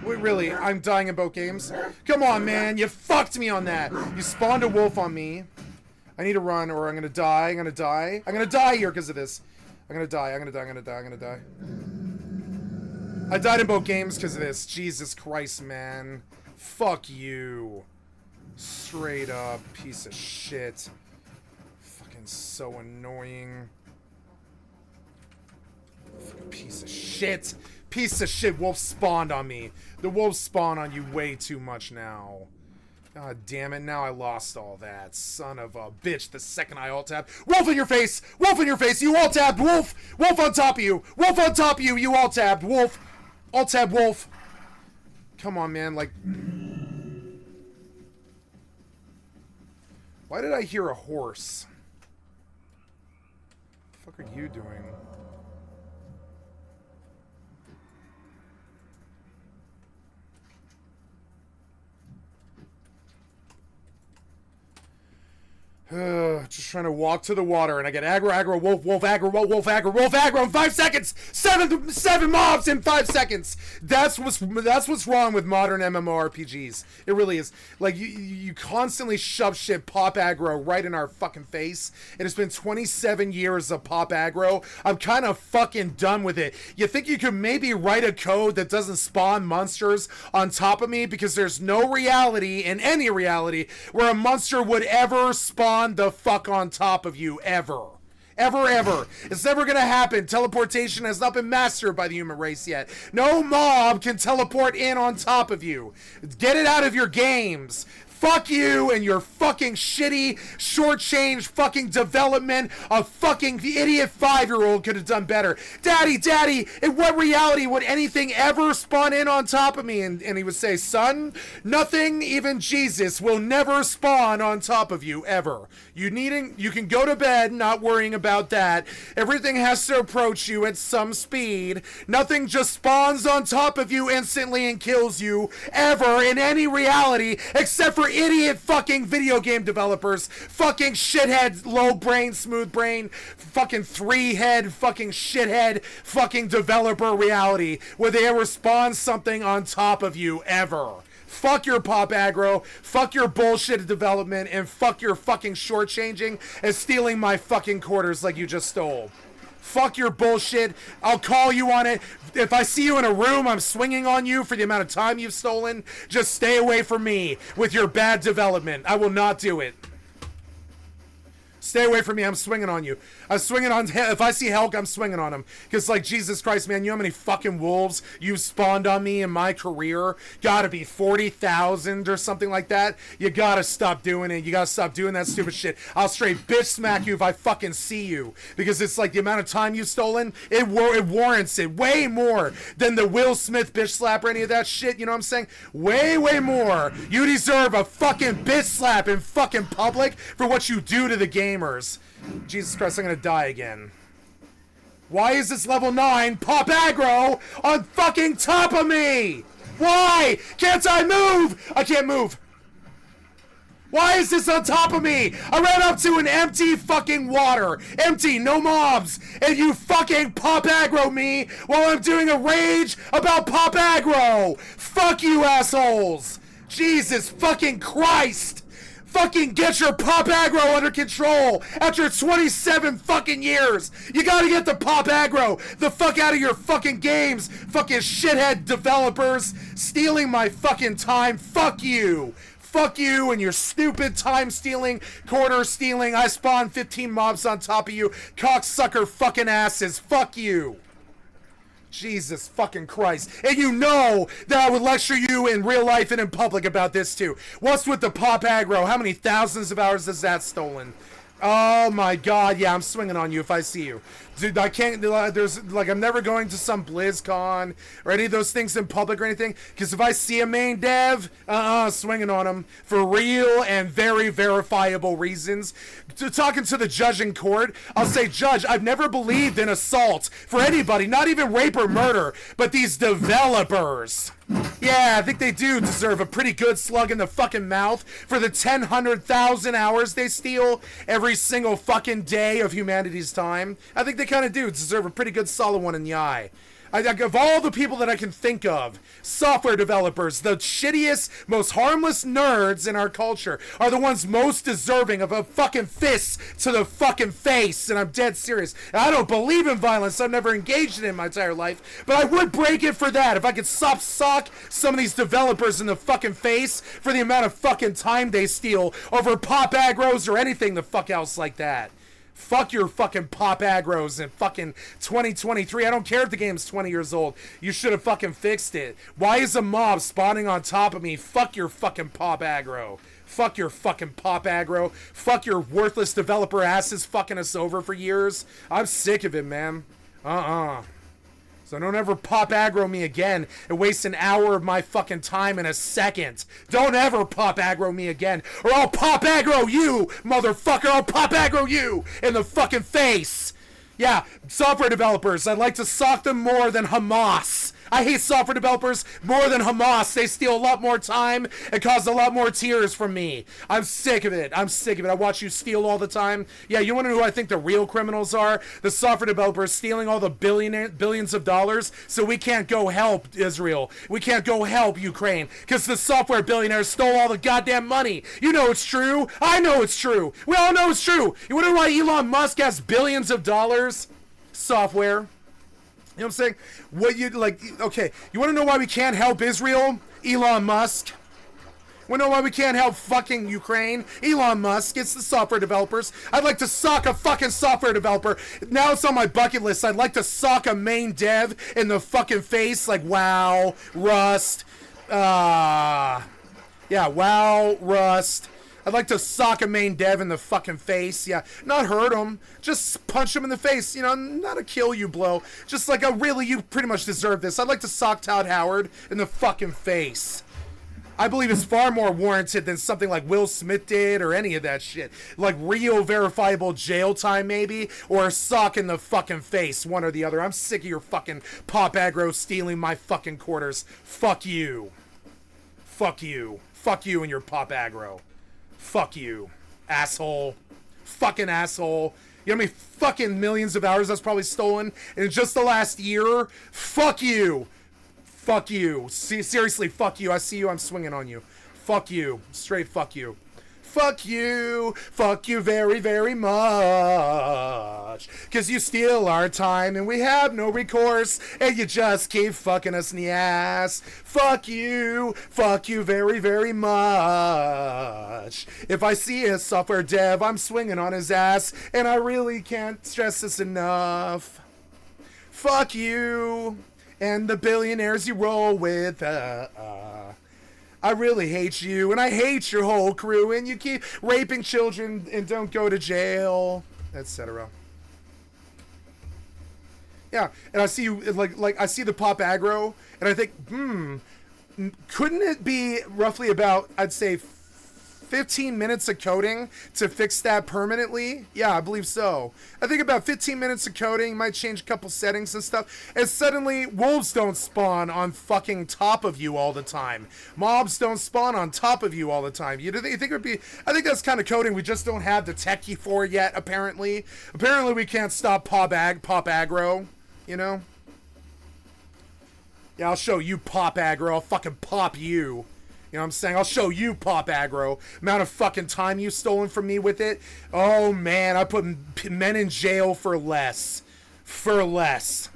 Wait, really? I'm dying in both games? Come on, man. You fucked me on that. You spawned a wolf on me. I need to run or I'm gonna die. I'm gonna die. I'm gonna die here because of this. I'm gonna die. I'm gonna die. I'm gonna die. I'm gonna die. I died in both games because of this. Jesus Christ, man. Fuck you. Straight up. Piece of shit. Fucking so annoying. Fucking piece of shit. Piece of shit. Wolf spawned on me. The wolves spawn on you way too much now. God damn it. Now I lost all that. Son of a bitch. The second I alt-tabbed. Wolf in your face. Wolf in your face. You alt-tabbed. Wolf. Wolf on top of you. Wolf on top of you. You alt-tabbed. Wolf. Alt-tab wolf. Come on, man. Like... Why did I hear a horse? What the fuck are you doing? Just trying to walk to the water and I get aggro, wolf, aggro, wolf, aggro in 5 seconds! Seven mobs in 5 seconds! That's what's wrong with modern MMORPGs. It really is. Like, you constantly shove shit pop aggro right in our fucking face. And it's been 27 years of pop aggro. I'm kind of fucking done with it. You think you could maybe write a code that doesn't spawn monsters on top of me? Because there's no reality, in any reality, where a monster would ever spawn the fuck on top of you, ever. Ever. It's never gonna happen. Teleportation has not been mastered by the human race yet. No mob can teleport in on top of you. Get it out of your games. fuck you and your fucking shitty, shortchanged fucking development. A fucking idiot 5-year-old could have done better. Daddy, in what reality would anything ever spawn in on top of me? And he would say, son, nothing, even Jesus, will never spawn on top of you, ever. You can go to bed not worrying about that. Everything has to approach you at some speed. Nothing just spawns on top of you instantly and kills you, ever, in any reality, except for idiot fucking video game developers. Fucking shithead, low brain, smooth brain, fucking 3-head, fucking shithead, fucking developer reality, where they ever spawn something on top of you, ever. Fuck your pop aggro, fuck your bullshit development, and fuck your fucking shortchanging and stealing my fucking quarters like you just stole. Fuck your bullshit. I'll call you on it. If I see you in a room, I'm swinging on you for the amount of time you've stolen. Just stay away from me with your bad development. I will not do it. Stay away from me. I'm swinging on you. I'm swinging on... If I see Helk, I'm swinging on him. Because, like, Jesus Christ, man, you know how many fucking wolves you've spawned on me in my career? Gotta be 40,000 or something like that. You gotta stop doing it. You gotta stop doing that stupid shit. I'll straight bitch smack you if I fucking see you. Because it's like the amount of time you've stolen, it warrants it way more than the Will Smith bitch slap or any of that shit. You know what I'm saying? Way, way more. You deserve a fucking bitch slap in fucking public for what you do to the gamers. Jesus Christ, I'm gonna die again. Why is this level 9 pop aggro on fucking top of me? Why can't I move? I can't move. Why is this on top of me? I ran up to an empty fucking water. Empty, no mobs. And you fucking pop aggro me while I'm doing a rage about pop aggro. Fuck you, assholes. Jesus fucking Christ. Fucking get your pop aggro under control after 27 fucking years. You gotta get the pop aggro the fuck out of your fucking games. Fucking shithead developers stealing my fucking time. Fuck you. Fuck you and your stupid time stealing, quarter stealing. I spawned 15 mobs on top of you. Cocksucker fucking asses. Fuck you. Jesus fucking Christ. And you know that I would lecture you in real life and in public about this too. What's with the pop aggro? How many thousands of hours is that stolen? Oh my god, yeah, I'm swinging on you if I see you. Dude, I can't, there's, like, I'm never going to some BlizzCon or any of those things in public or anything, because if I see a main dev, swinging on them for real and very verifiable reasons. Talking to the judge in court, I'll say, Judge, I've never believed in assault for anybody, not even rape or murder, but these developers. Yeah, I think they do deserve a pretty good slug in the fucking mouth for the 100,000 hours they steal every single fucking day of humanity's time. I think they kind of do deserve a pretty good solid one in the eye. Of all the people that I can think of, software developers, the shittiest, most harmless nerds in our culture, are the ones most deserving of a fucking fist to the fucking face, and I'm dead serious. And I don't believe in violence, I've never engaged in it in my entire life, but I would break it for that if I could sock some of these developers in the fucking face for the amount of fucking time they steal over pop aggros or anything the fuck else like that. Fuck your fucking pop aggros in fucking 2023. I don't care if the game's 20 years old. You should have fucking fixed it. Why is a mob spawning on top of me? Fuck your fucking pop aggro. Fuck your fucking pop aggro. Fuck your worthless developer asses fucking us over for years. I'm sick of it, man. So don't ever pop aggro me again and waste an hour of my fucking time in a second. Don't ever pop aggro me again, or I'll pop aggro you, motherfucker. I'll pop aggro you in the fucking face. Yeah, software developers, I'd like to sock them more than Hamas. I hate software developers more than Hamas. They steal a lot more time and cause a lot more tears from me. I'm sick of it. I'm sick of it. I watch you steal all the time. Yeah, you want to know who I think the real criminals are? The software developers stealing all the billions of dollars so we can't go help Israel. We can't go help Ukraine because the software billionaires stole all the goddamn money. You know it's true. I know it's true. We all know it's true. You want to know why Elon Musk has billions of dollars? Software. You know what I'm saying? What you like? Okay, you want to know why we can't help Israel? Elon Musk. Want to know why we can't help fucking Ukraine? Elon Musk. It's the software developers. I'd like to sock a fucking software developer. Now it's on my bucket list. I'd like to sock a main dev in the fucking face. Like, wow, Rust. Yeah, WoW, Rust. I'd like to sock a main dev in the fucking face. Yeah, not hurt him. Just punch him in the face. You know, not a kill you blow. Just like a really, you pretty much deserve this. I'd like to sock Todd Howard in the fucking face. I believe it's far more warranted than something like Will Smith did or any of that shit. Like real verifiable jail time maybe, or a sock in the fucking face, one or the other. I'm sick of your fucking pop aggro stealing my fucking quarters. Fuck you. Fuck you. Fuck you and your pop aggro. Fuck you, asshole. Fucking asshole. You know how many fucking millions of hours that's probably stolen in just the last year? Fuck you. Fuck you. Seriously, fuck you. I see you, I'm swinging on you. Fuck you. Straight fuck you. Fuck you. Fuck you very, very much. Cause you steal our time and we have no recourse. And you just keep fucking us in the ass. Fuck you. Fuck you very, very much. If I see a software dev, I'm swinging on his ass. And I really can't stress this enough. Fuck you. And the billionaires you roll with. I really hate you, and I hate your whole crew, and you keep raping children and don't go to jail, etc. Yeah, and I see you, like I see the pop aggro, and I think, couldn't it be roughly about, I'd say, 15 minutes of coding to fix that permanently? Yeah, I believe so. I think about 15 minutes of coding, might change a couple settings and stuff, and suddenly wolves don't spawn on fucking top of you all the time. Mobs don't spawn on top of you all the time. You think it would be, I think that's kind of coding we just don't have the techie for yet, apparently. Apparently we can't stop pop aggro, you know? Yeah, I'll show you pop aggro, I'll fucking pop you. You know what I'm saying? I'll show you pop aggro. Amount of fucking time you've stolen from me with it. Oh, man. I put men in jail for less. For less.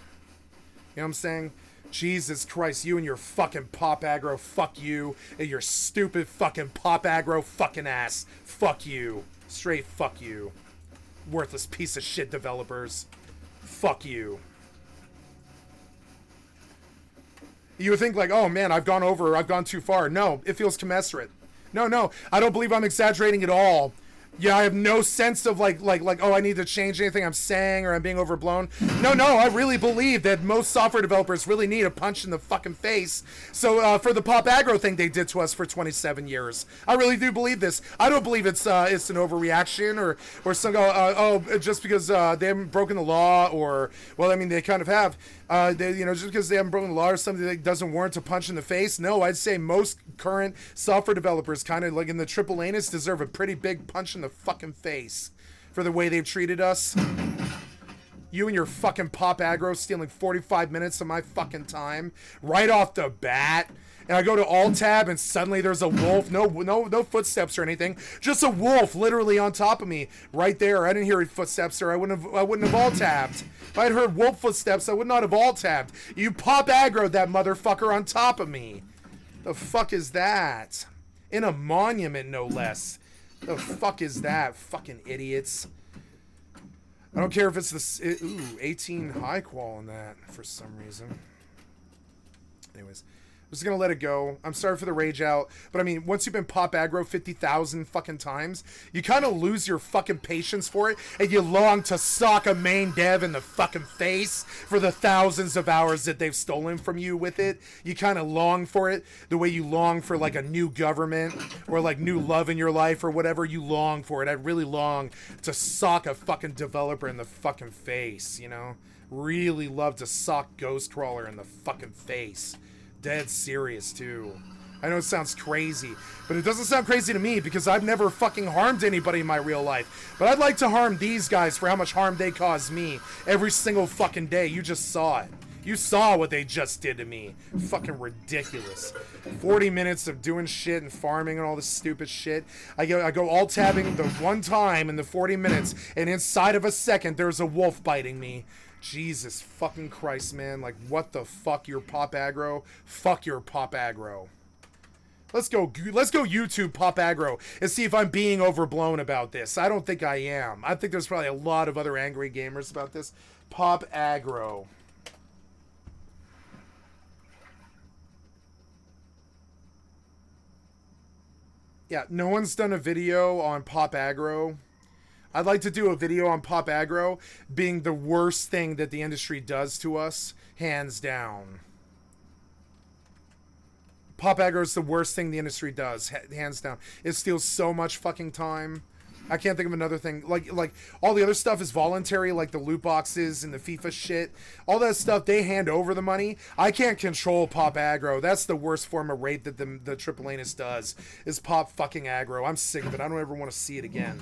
You know what I'm saying? Jesus Christ, you and your fucking pop aggro. Fuck you. And your stupid fucking pop aggro fucking ass. Fuck you. Straight fuck you. Worthless piece of shit developers. Fuck you. You would think like, oh man, I've gone too far. No, it feels commensurate. No, I don't believe I'm exaggerating at all. Yeah, I have no sense of like, oh, I need to change anything I'm saying or I'm being overblown. No, I really believe that most software developers really need a punch in the fucking face. So for the pop aggro thing they did to us for 27 years, I really do believe this. I don't believe it's an overreaction or some just because they haven't broken the law or, well, I mean, they kind of have. Just because they haven't broken the law or something that doesn't warrant a punch in the face. No, I'd say most current software developers kind of like in the triple anus deserve a pretty big punch in the fucking face for the way they've treated us. You and your fucking pop aggro stealing 45 minutes of my fucking time right off the bat. And I go to Alt Tab and suddenly there's a wolf. No footsteps or anything. Just a wolf literally on top of me right there. I didn't hear footsteps or I wouldn't have Alt Tabbed. If I had heard wolf footsteps, I would not have Alt Tabbed. You pop aggroed that motherfucker on top of me. The fuck is that? In a monument, no less. The fuck is that? Fucking idiots. I don't care if it's the... Ooh, 18 high qual on that for some reason. Anyways. I'm just gonna let it go. I'm sorry for the rage out, but I mean, once you've been pop aggro 50,000 fucking times, you kind of lose your fucking patience for it, and you long to sock a main dev in the fucking face for the thousands of hours that they've stolen from you with it. You kind of long for it the way you long for like a new government or like new love in your life or whatever. You long for it. I really long to sock a fucking developer in the fucking face, you know? Really love to sock Ghostcrawler in the fucking face. Dead serious too. I know it sounds crazy, but it doesn't sound crazy to me because I've never fucking harmed anybody in my real life. But I'd like to harm these guys for how much harm they cause me every single fucking day. You just saw it. You saw what they just did to me. Fucking ridiculous. 40 minutes of doing shit and farming and all this stupid shit. I go alt tabbing the one time in the 40 minutes, and inside of a second there's a wolf biting me. Jesus fucking Christ, man. Like, what the fuck? Your pop aggro? Fuck your pop aggro. Let's go YouTube pop aggro and see if I'm being overblown about this. I don't think I am. I think there's probably a lot of other angry gamers about this. Pop aggro. Yeah, no one's done a video on pop aggro. I'd like to do a video on pop aggro being the worst thing that the industry does to us, hands down. Pop aggro is the worst thing the industry does, hands down. It steals so much fucking time. I can't think of another thing. Like all the other stuff is voluntary, like the loot boxes and the FIFA shit. All that stuff, they hand over the money. I can't control pop aggro. That's the worst form of rape that the Triple Anus does, is pop fucking aggro. I'm sick of it. I don't ever want to see it again.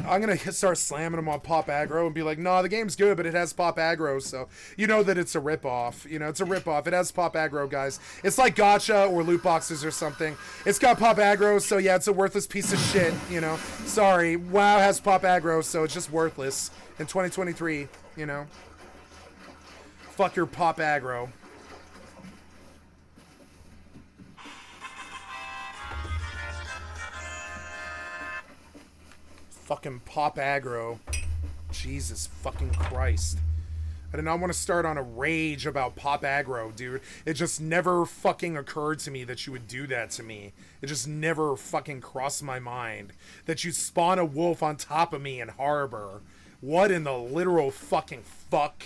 I'm going to start slamming them on pop aggro and be like, nah, the game's good, but it has pop aggro, so you know that it's a ripoff. You know, it's a ripoff. It has pop aggro, guys. It's like gacha or loot boxes or something. It's got pop aggro, so yeah, it's a worthless piece of shit, you know. Sorry, WoW has pop aggro, so it's just worthless in 2023, you know. Fuck your pop aggro. Fucking pop aggro. Jesus fucking Christ. I did not want to start on a rage about pop aggro, dude. It just never fucking occurred to me that you would do that to me. It just never fucking crossed my mind that you'd spawn a wolf on top of me in Harbor. What in the literal fucking fuck?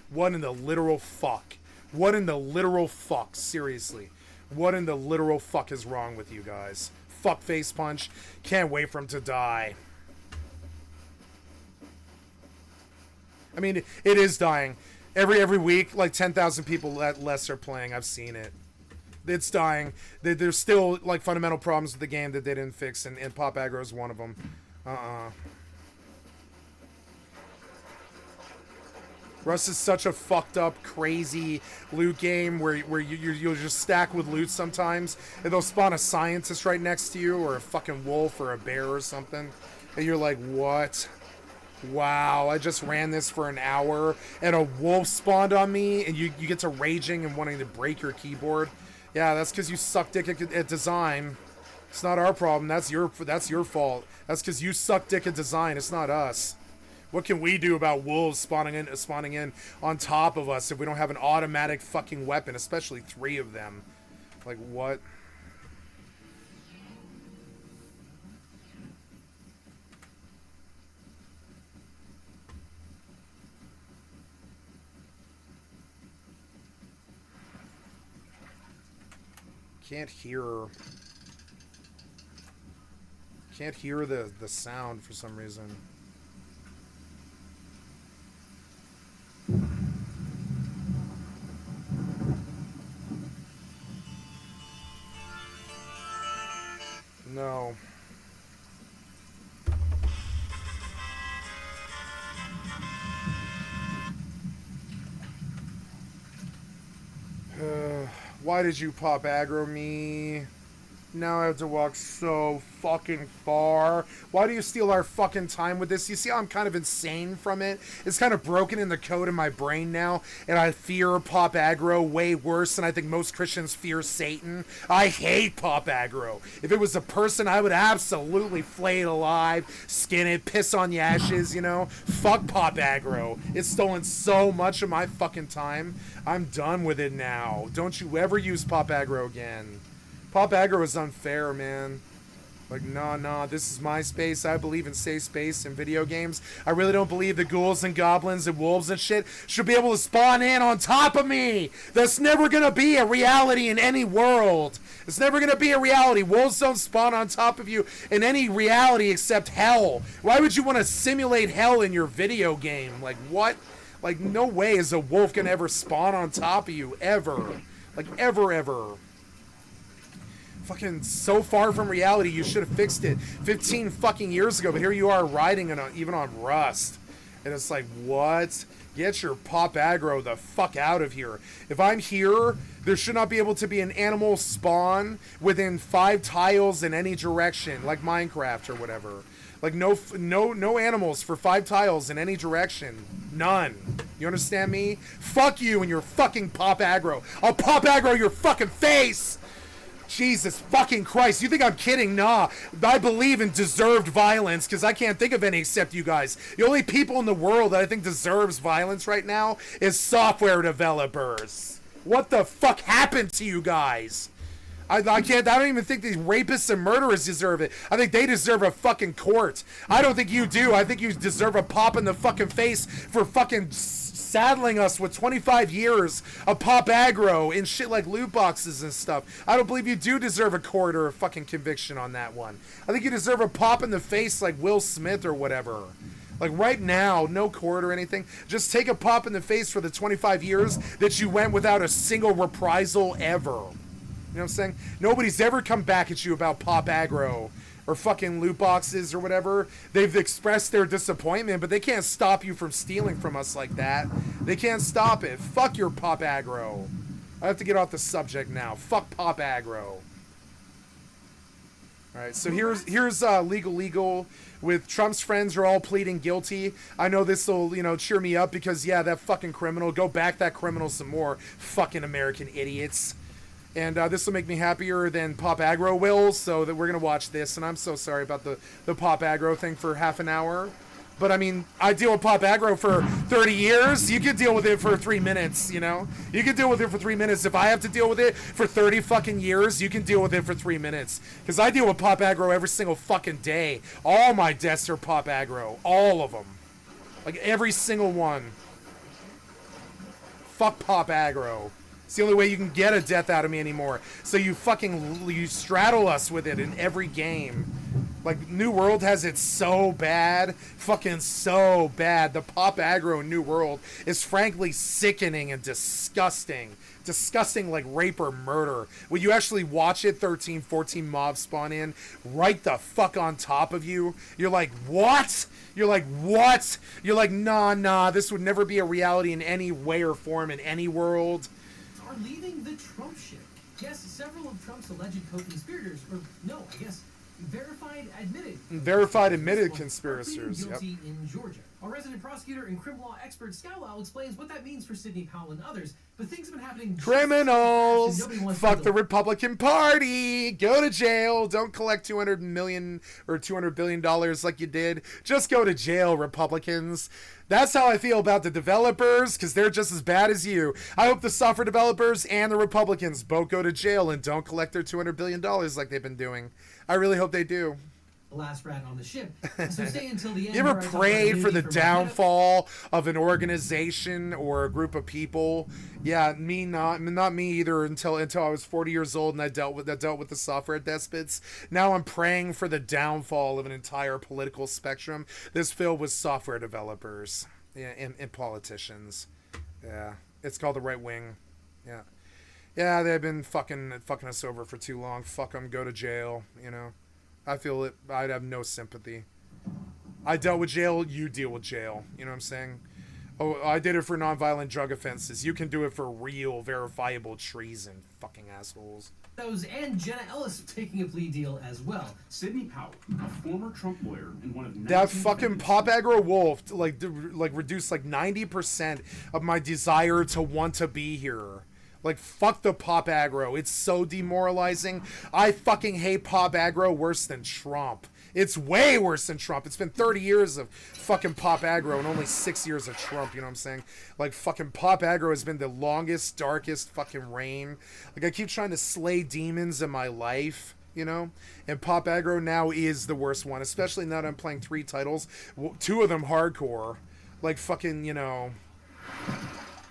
What in the literal fuck? What in the literal fuck? Seriously. What in the literal fuck is wrong with you guys? Fuck face punch. Can't wait for him to die. I mean, it is dying. Every week, like 10,000 people less are playing. I've seen it. It's dying. There's still, like, fundamental problems with the game that they didn't fix, and pop aggro is one of them. Rust is such a fucked up, crazy loot game where you'll just stack with loot sometimes, and they'll spawn a scientist right next to you, or a fucking wolf, or a bear or something, and you're like, what? Wow, I just ran this for an hour, and a wolf spawned on me, and you get to raging and wanting to break your keyboard. Yeah, that's because you suck dick at design. It's not our problem. That's your fault. That's because you suck dick at design. It's not us. What can we do about wolves spawning in on top of us if we don't have an automatic fucking weapon, especially 3 of them? Like, what? Can't hear the sound for some reason. No. Why did you pop aggro me? Now I have to walk so fucking far. Why do you steal our fucking time with this? You see how I'm kind of insane from it? It's kind of broken in the code in my brain now, and I fear pop aggro way worse than I think most Christians fear Satan. I hate pop aggro. If it was a person, I would absolutely flay it alive, skin it, piss on the ashes, you know? Fuck pop aggro. It's stolen so much of my fucking time. I'm done with it now. Don't you ever use pop aggro again. Pop aggro is unfair, man. Like, nah, this is my space. I believe in safe space in video games. I really don't believe the ghouls and goblins and wolves and shit should be able to spawn in on top of me. That's never gonna be a reality in any world. It's never gonna be a reality. Wolves don't spawn on top of you in any reality except hell. Why would you want to simulate hell in your video game? Like, what? Like, no way is a wolf gonna ever spawn on top of you, ever. Like, ever. Fucking so far from reality, you should have fixed it 15 fucking years ago, but here you are riding it even on Rust. And it's like, what? Get your pop aggro the fuck out of here. If I'm here, there should not be able to be an animal spawn within 5 tiles in any direction, like Minecraft or whatever. Like, no animals for 5 tiles in any direction. None. You understand me? Fuck you and your fucking pop aggro. I'll pop aggro your fucking face! Jesus fucking Christ, you think I'm kidding? Nah, I believe in deserved violence, because I can't think of any except you guys. The only people in the world that I think deserves violence right now is software developers. What the fuck happened to you guys? I don't even think these rapists and murderers deserve it. I think they deserve a fucking court. I don't think you do. I think you deserve a pop in the fucking face for fucking saddling us with 25 years of pop aggro and shit like loot boxes and stuff. I don't believe you do deserve a court or a fucking conviction on that one. I think you deserve a pop in the face like Will Smith or whatever. Like right now, no court or anything. Just take a pop in the face for the 25 years that you went without a single reprisal ever. You know what I'm saying? Nobody's ever come back at you about pop aggro or fucking loot boxes or whatever. They've expressed their disappointment, but they can't stop you from stealing from us like that. They can't stop it. Fuck your pop aggro. I have to get off the subject now. Fuck pop aggro. Alright, so here's Legal with Trump's friends are all pleading guilty. I know this will, you know, cheer me up because, yeah, that fucking criminal. Go back that criminal some more. Fucking American idiots. And this will make me happier than Pop Aggro will, so that we're going to watch this. And I'm so sorry about the Pop Aggro thing for half an hour. But, I mean, I deal with Pop Aggro for 30 years. You could deal with it for 3 minutes, you know? You can deal with it for 3 minutes. If I have to deal with it for 30 fucking years, you can deal with it for 3 minutes. Because I deal with Pop Aggro every single fucking day. All my deaths are Pop Aggro. All of them. Like, every single one. Fuck Pop Aggro. It's the only way you can get a death out of me anymore. So you straddle us with it in every game. Like, New World has it so bad. Fucking so bad. The Pop Aggro in New World is frankly sickening and disgusting. Disgusting like rape or murder. When you actually watch it, 13, 14 mobs spawn in, right the fuck on top of you. You're like, what? You're like, what? You're like, nah, this would never be a reality in any way or form in any world. Are leaving the Trump ship. Yes, several of Trump's alleged co-conspirators, or no, I guess, verified admitted conspirators, guilty in Georgia. Our resident prosecutor and criminal law expert Scowell explains what that means for Sidney Powell and others. But things have been happening. Criminals! Fuck the Republican Party! Go to jail! Don't collect $200 million or $200 billion like you did. Just go to jail, Republicans. That's how I feel about the developers, because they're just as bad as you. I hope the software developers and the Republicans both go to jail and don't collect their $200 billion like they've been doing. I really hope they do. The last rat on the ship. So stay until the end. You ever prayed for the downfall of an organization or a group of people? Yeah, not me either until I was 40 years old and I dealt with the software despots. Now I'm praying for the downfall of an entire political spectrum that's filled with software developers and politicians. Yeah, it's called the right wing. Yeah. Yeah, they've been fucking us over for too long. Fuck them, go to jail, you know. I feel it. I'd have no sympathy. I dealt with jail, you deal with jail. You know what I'm saying? Oh, I did it for nonviolent drug offenses. You can do it for real, verifiable treason. Fucking assholes. And Jenna Ellis taking a plea deal as well. Sidney Powell, a former Trump lawyer and one of that fucking Pop Aggro Wolf, like reduced like 90% of my desire to want to be here. Like, fuck the Pop Aggro. It's so demoralizing. I fucking hate Pop Aggro worse than Trump. It's way worse than Trump. It's been 30 years of fucking Pop Aggro and only 6 years of Trump, you know what I'm saying? Like, fucking Pop Aggro has been the longest, darkest fucking reign. Like, I keep trying to slay demons in my life, you know? And Pop Aggro now is the worst one, especially now that I'm playing 3 titles. 2 of them hardcore. Like, fucking, you know...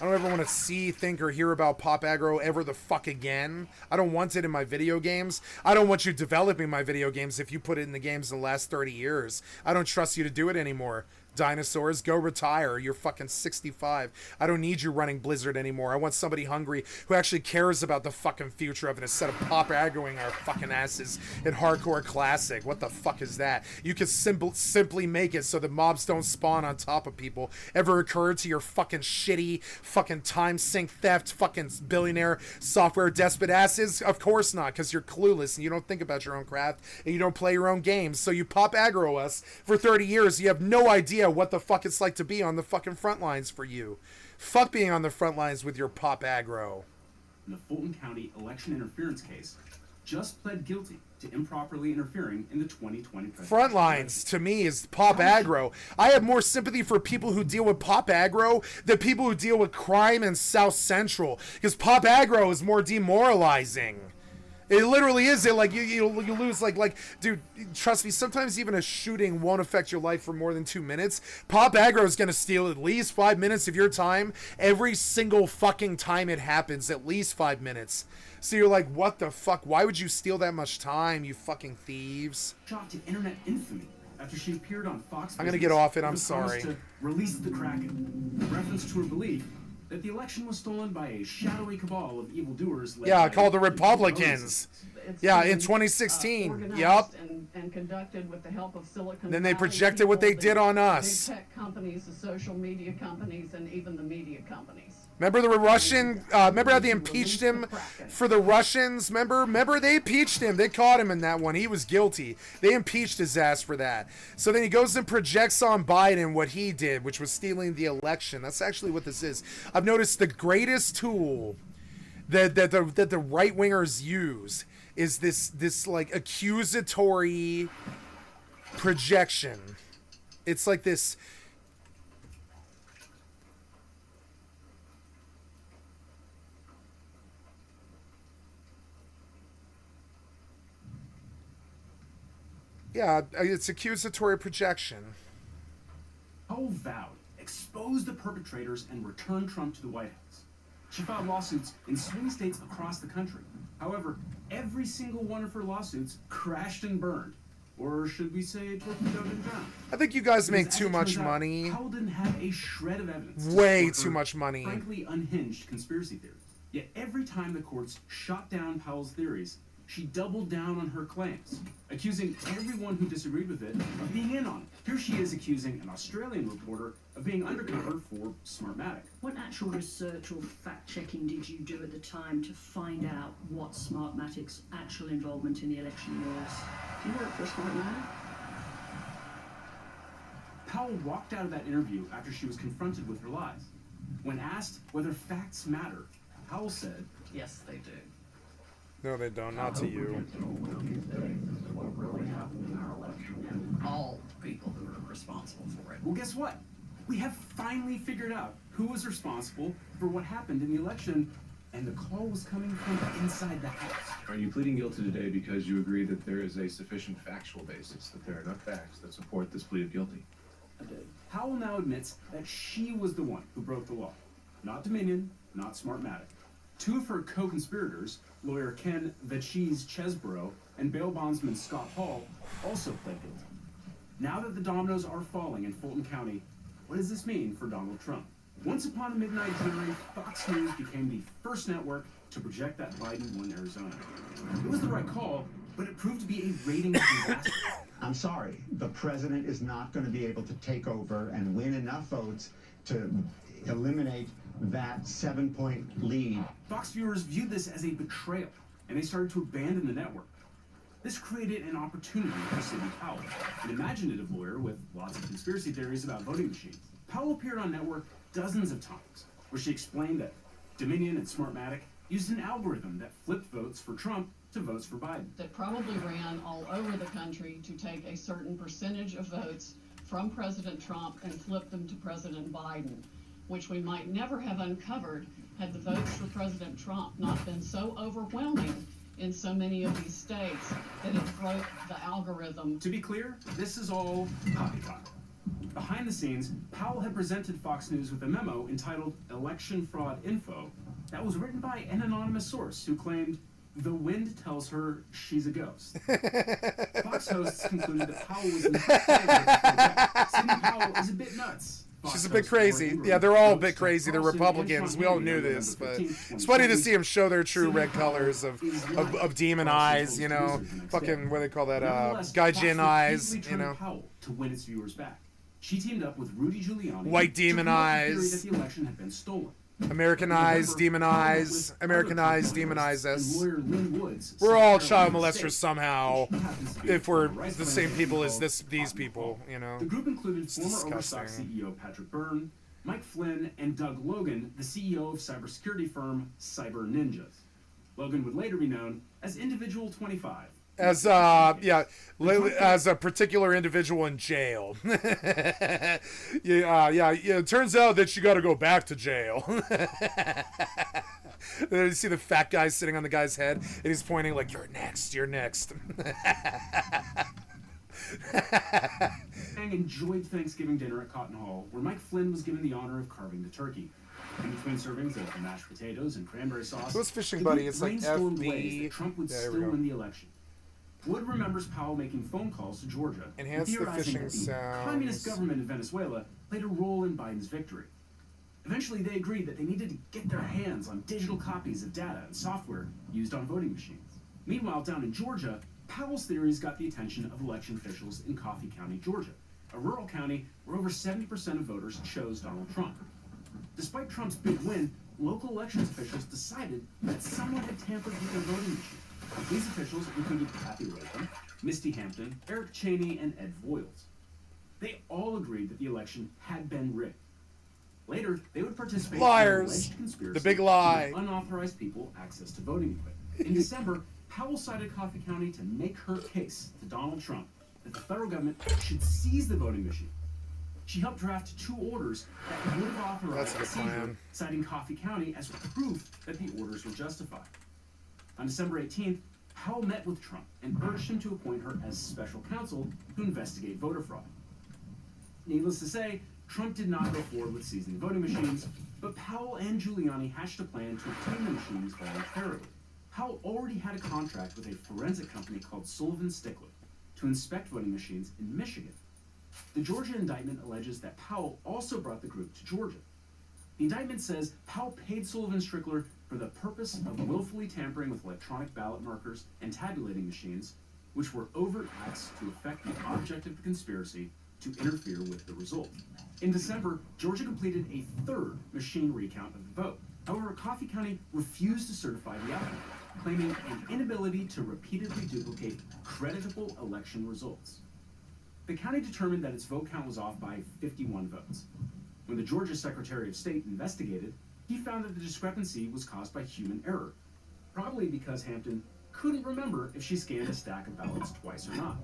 I don't ever want to see, think, or hear about Pop Aggro ever the fuck again. I don't want it in my video games. I don't want you developing my video games if you put it in the games in the last 30 years. I don't trust you to do it anymore. Dinosaurs, go retire. You're fucking 65. I don't need you running Blizzard anymore. I want somebody hungry who actually cares about the fucking future of it instead of Pop Aggroing our fucking asses in Hardcore Classic. What the fuck is that? You could simply make it so the mobs don't spawn on top of people. Ever occurred to your fucking shitty fucking time sink theft fucking billionaire software despot asses? Of course not, because you're clueless and you don't think about your own craft and you don't play your own games. So you Pop Aggro us for 30 years. You have no idea what the fuck it's like to be on the fucking front lines for you. Fuck being on the front lines with your Pop Aggro. In the Fulton County election interference case, just pled guilty to improperly interfering in the 2020 presidential front lines to me is Pop Aggro. I have more sympathy for people who deal with Pop Aggro than people who deal with crime in South Central, because Pop Aggro is more demoralizing. It literally is. It like you lose like dude. Trust me. Sometimes even a shooting won't affect your life for more than 2 minutes. Pop aggro is gonna steal at least 5 minutes of your time every single fucking time it happens. At least 5 minutes. So you're like, what the fuck? Why would you steal that much time? You fucking thieves. Shot to internet infamy after she appeared on Fox. I'm gonna get off it. I'm with a promise sorry. To release the Kraken. In reference to her belief that the election was stolen by a shadowy cabal of evildoers. Yeah, called the Republicans. Yeah, in 2016. Yup. And conducted with the help of Silicon Then they Valley projected people, what they the did on big us. tech companies, the social media companies, and even the media companies. Remember the Russian? Remember how they impeached him for the Russians? Remember they impeached him. They caught him in that one. He was guilty. They impeached his ass for that. So then he goes and projects on Biden what he did, which was stealing the election. That's actually what this is. I've noticed the greatest tool that the right wingers use is this like accusatory projection. It's like this. Yeah, it's accusatory projection. Powell vowed, expose the perpetrators, and return Trump to the White House. She filed lawsuits in swing states across the country. However, every single one of her lawsuits crashed and burned. Or should we say torpedoed and drowned? I think you guys make Because too as it much turns out, money. Powell didn't have a shred of evidence. to Way support too her much money. Frankly unhinged conspiracy theories. Yet every time the courts shot down Powell's theories, she doubled down on her claims, accusing everyone who disagreed with it of being in on it. Here she is accusing an Australian reporter of being undercover for Smartmatic. What actual research or fact-checking did you do at the time to find out what Smartmatic's actual involvement in the election was? Do you work for Smartmatic? Powell walked out of that interview after she was confronted with her lies. When asked whether facts matter, Powell said, Yes, they do. No, they don't. Not to you. All people who are responsible for it. well, guess what? We have finally figured out who was responsible for what happened in the election, and the call was coming from inside the House. Are you pleading guilty today because you agree that there is a sufficient factual basis, that there are enough facts that support this plea of guilty? I do. Powell now admits that she was the one who broke the law. Not Dominion, not Smartmatic. Two of her co-conspirators, lawyer Ken Vachis Chesborough and bail bondsman Scott Hall, also pled guilty. Now that the dominoes are falling in Fulton County, what does this mean for Donald Trump? Once upon a midnight jury, Fox News became the first network to project that Biden won Arizona. It was the right call, but it proved to be a ratings disaster. I'm sorry, the president is not going to be able to take over and win enough votes to eliminate that 7-point lead. Fox viewers viewed this as a betrayal, and they started to abandon the network. This created an opportunity for Sidney Powell, an imaginative lawyer with lots of conspiracy theories about voting machines. Powell appeared on network dozens of times, where she explained that Dominion and Smartmatic used an algorithm that flipped votes for Trump to votes for Biden. That probably ran all over the country to take a certain percentage of votes from President Trump and flip them to President Biden, which we might never have uncovered had the votes for President Trump not been so overwhelming in so many of these states that it broke the algorithm. To be clear, this is all poppycock. Behind the scenes, Powell had presented Fox News with a memo entitled Election Fraud Info that was written by an anonymous source who claimed the wind tells her she's a ghost. Fox hosts concluded that Powell was not Sidney Powell is a bit nuts. She's a bit crazy. Yeah, they're all a bit crazy. They're Republicans. We all knew this, but it's funny to see them show their true red colors of demon eyes, you know, fucking, what do they call that, gaijin eyes, you know. Powell to win its viewers back. She teamed up with Rudy Giuliani White demon to promote the eyes. theory that the election had been stolen. American eyes, demon eyes, American eyes, demonize us. And lawyer Lynn Woods We're all South child Carolina molesters State, somehow, which happens to be if we're a rice the same plantation people as called these Cotton people, Hall. you know. The group included former Overstock disgusting. CEO Patrick Byrne, Mike Flynn, and Doug Logan, the CEO of cybersecurity firm Cyber Ninjas. Logan would later be known as Individual 25. As as a particular individual in jail. Yeah. It turns out that you got to go back to jail. Then you see the fat guy sitting on the guy's head, and he's pointing like, "You're next. You're next." Fang enjoyed Thanksgiving dinner at Cotton Hall, where Mike Flynn was given the honor of carving the turkey. In between servings of mashed potatoes and cranberry sauce, So it's Fishing the Buddy. group It's like brainstormed FB. ways that Trump would Yeah, here we still go. win the election. Wood remembers Powell making phone calls to Georgia and Enhance the theorizing fishing that the sounds. communist government in Venezuela played a role in Biden's victory. Eventually, they agreed that they needed to get their hands on digital copies of data and software used on voting machines. Meanwhile, down in Georgia, Powell's theories got the attention of election officials in Coffee County, Georgia, a rural county where over 70% of voters chose Donald Trump. Despite Trump's big win, local elections officials decided that someone had tampered with their voting machine. These officials included Kathy Rotham, Misty Hampton, Eric Cheney, and Ed Voiles. They all agreed that the election had been rigged. Later, they would participate Liars. in an alleged conspiracy The big lie. to give unauthorized people access to voting equipment. In December, Powell cited Coffee County to make her case to Donald Trump that the federal government should seize the voting machine. She helped draft 2 orders that would have authorized That's the a good seizure, plan. citing Coffee County as proof that the orders were justified. On December 18th, Powell met with Trump and urged him to appoint her as special counsel to investigate voter fraud. Needless to say, Trump did not go forward with seizing the voting machines, but Powell and Giuliani hatched a plan to obtain the machines voluntarily. Powell already had a contract with a forensic company called Sullivan Stickler to inspect voting machines in Michigan. The Georgia indictment alleges that Powell also brought the group to Georgia. The indictment says Powell paid Sullivan Strickler for the purpose of willfully tampering with electronic ballot markers and tabulating machines, which were overt acts to affect the object of the conspiracy to interfere with the result. In December, Georgia completed a 3rd machine recount of the vote. However, Coffee County refused to certify the outcome, claiming an inability to repeatedly duplicate creditable election results. The county determined that its vote count was off by 51 votes. When the Georgia Secretary of State investigated, he found that the discrepancy was caused by human error, probably because Hampton couldn't remember if she scanned a stack of ballots twice or not.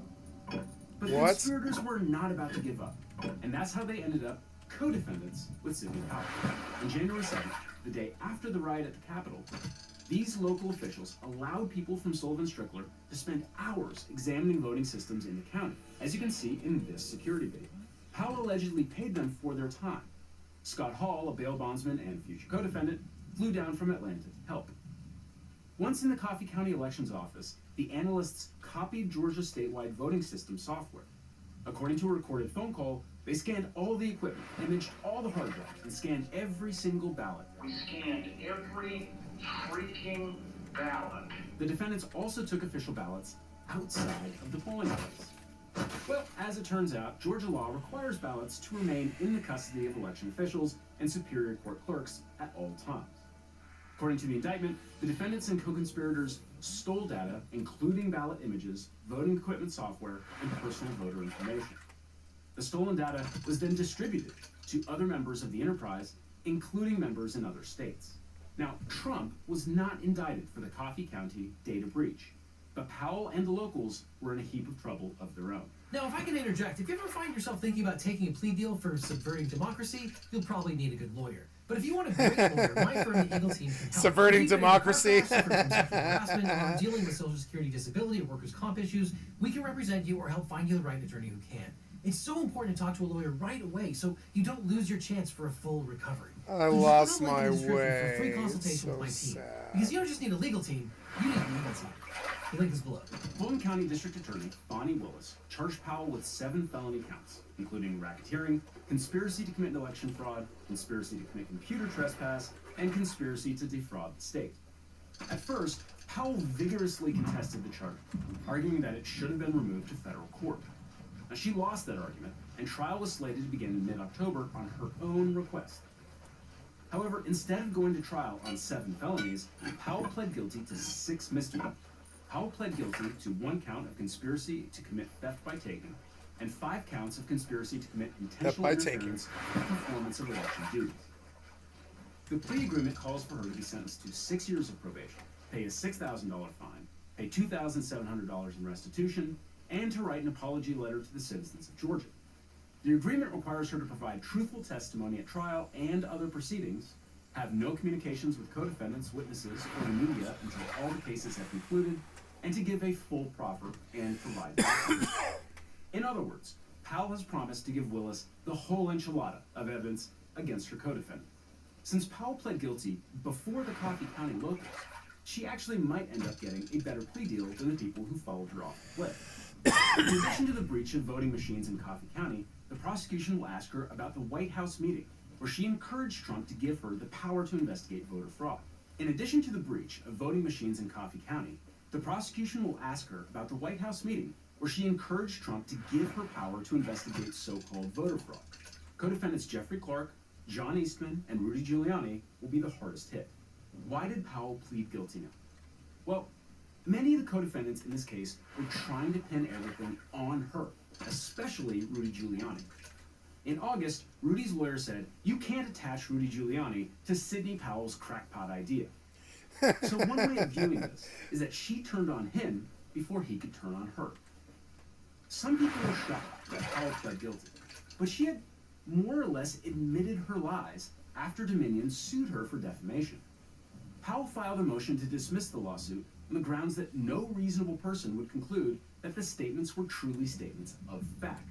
But the What? conspirators were not about to give up, and that's how they ended up co-defendants with Sidney Powell. On January 7th, the day after the riot at the Capitol, these local officials allowed people from Sullivan Strickler to spend hours examining voting systems in the county, as you can see in this security video. Powell allegedly paid them for their time. Scott Hall, a bail bondsman and future co-defendant, flew down from Atlanta to help. Once in the Coffee County Elections Office, the analysts copied Georgia's statewide voting system software. According to a recorded phone call, they scanned all the equipment, imaged all the hard drives, and scanned every single ballot. We scanned every freaking ballot. The defendants also took official ballots outside of the polling place. Well, as it turns out, Georgia law requires ballots to remain in the custody of election officials and superior court clerks at all times. According to the indictment, the defendants and co-conspirators stole data, including ballot images, voting equipment software, and personal voter information. The stolen data was then distributed to other members of the enterprise, including members in other states. Now, Trump was not indicted for the Coffee County data breach, but Powell and the locals were in a heap of trouble of their own. Now, if I can interject, if you ever find yourself thinking about taking a plea deal for subverting democracy, you'll probably need a good lawyer. But if you want a great lawyer, my firm, the Eagle Team, can help. Subverting If you've been in a car democracy. crash, suffered from sexual harassment, or dealing with Social Security disability or workers' comp issues, we can represent you or help find you the right attorney who can. It's so important to talk to a lawyer right away so you don't lose your chance for a full recovery. I So lost just put a link my in the description way. For free consultation So with my team. sad. Because you don't just need a legal team, you need a legal team. The link is below. Fulton County District Attorney Bonnie Willis charged Powell with 7 felony counts, including racketeering, conspiracy to commit election fraud, conspiracy to commit computer trespass, and conspiracy to defraud the state. At first, Powell vigorously contested the charge, arguing that it should have been removed to federal court. Now, she lost that argument, and trial was slated to begin in mid-October on her own request. However, instead of going to trial on 7 felonies, Powell pled guilty to 6 misdemeanors. Powell pled guilty to 1 count of conspiracy to commit theft by taking, and 5 counts of conspiracy to commit intentional by taking. interference in the performance of election duties. The plea agreement calls for her to be sentenced to 6 years of probation, pay a $6,000 fine, pay $2,700 in restitution, and to write an apology letter to the citizens of Georgia. The agreement requires her to provide truthful testimony at trial and other proceedings, have no communications with co-defendants, witnesses, or the media until all the cases have concluded, and to give a full proffer and provide backup. In other words, Powell has promised to give Willis the whole enchilada of evidence against her co-defendant. Since Powell pled guilty before the Coffee County locals, she actually might end up getting a better plea deal than the people who followed her off the cliff. In addition to the breach of voting machines in Coffee County, the prosecution will ask her about the White House meeting where she encouraged Trump to give her the power to investigate voter fraud. In addition to the breach of voting machines in Coffee County, the prosecution will ask her about the White House meeting where she encouraged Trump to give her power to investigate so-called voter fraud. Co-defendants Jeffrey Clark, John Eastman, and Rudy Giuliani will be the hardest hit. Why did Powell plead guilty now? Well, many of the co-defendants in this case were trying to pin everything on her, especially Rudy Giuliani. In August, Rudy's lawyer said, "You can't attach Rudy Giuliani to Sidney Powell's crackpot idea." So one way of viewing this is that she turned on him before he could turn on her. Some people were shocked that Powell pled guilty, but she had more or less admitted her lies after Dominion sued her for defamation. Powell filed a motion to dismiss the lawsuit on the grounds that no reasonable person would conclude that the statements were truly statements of fact.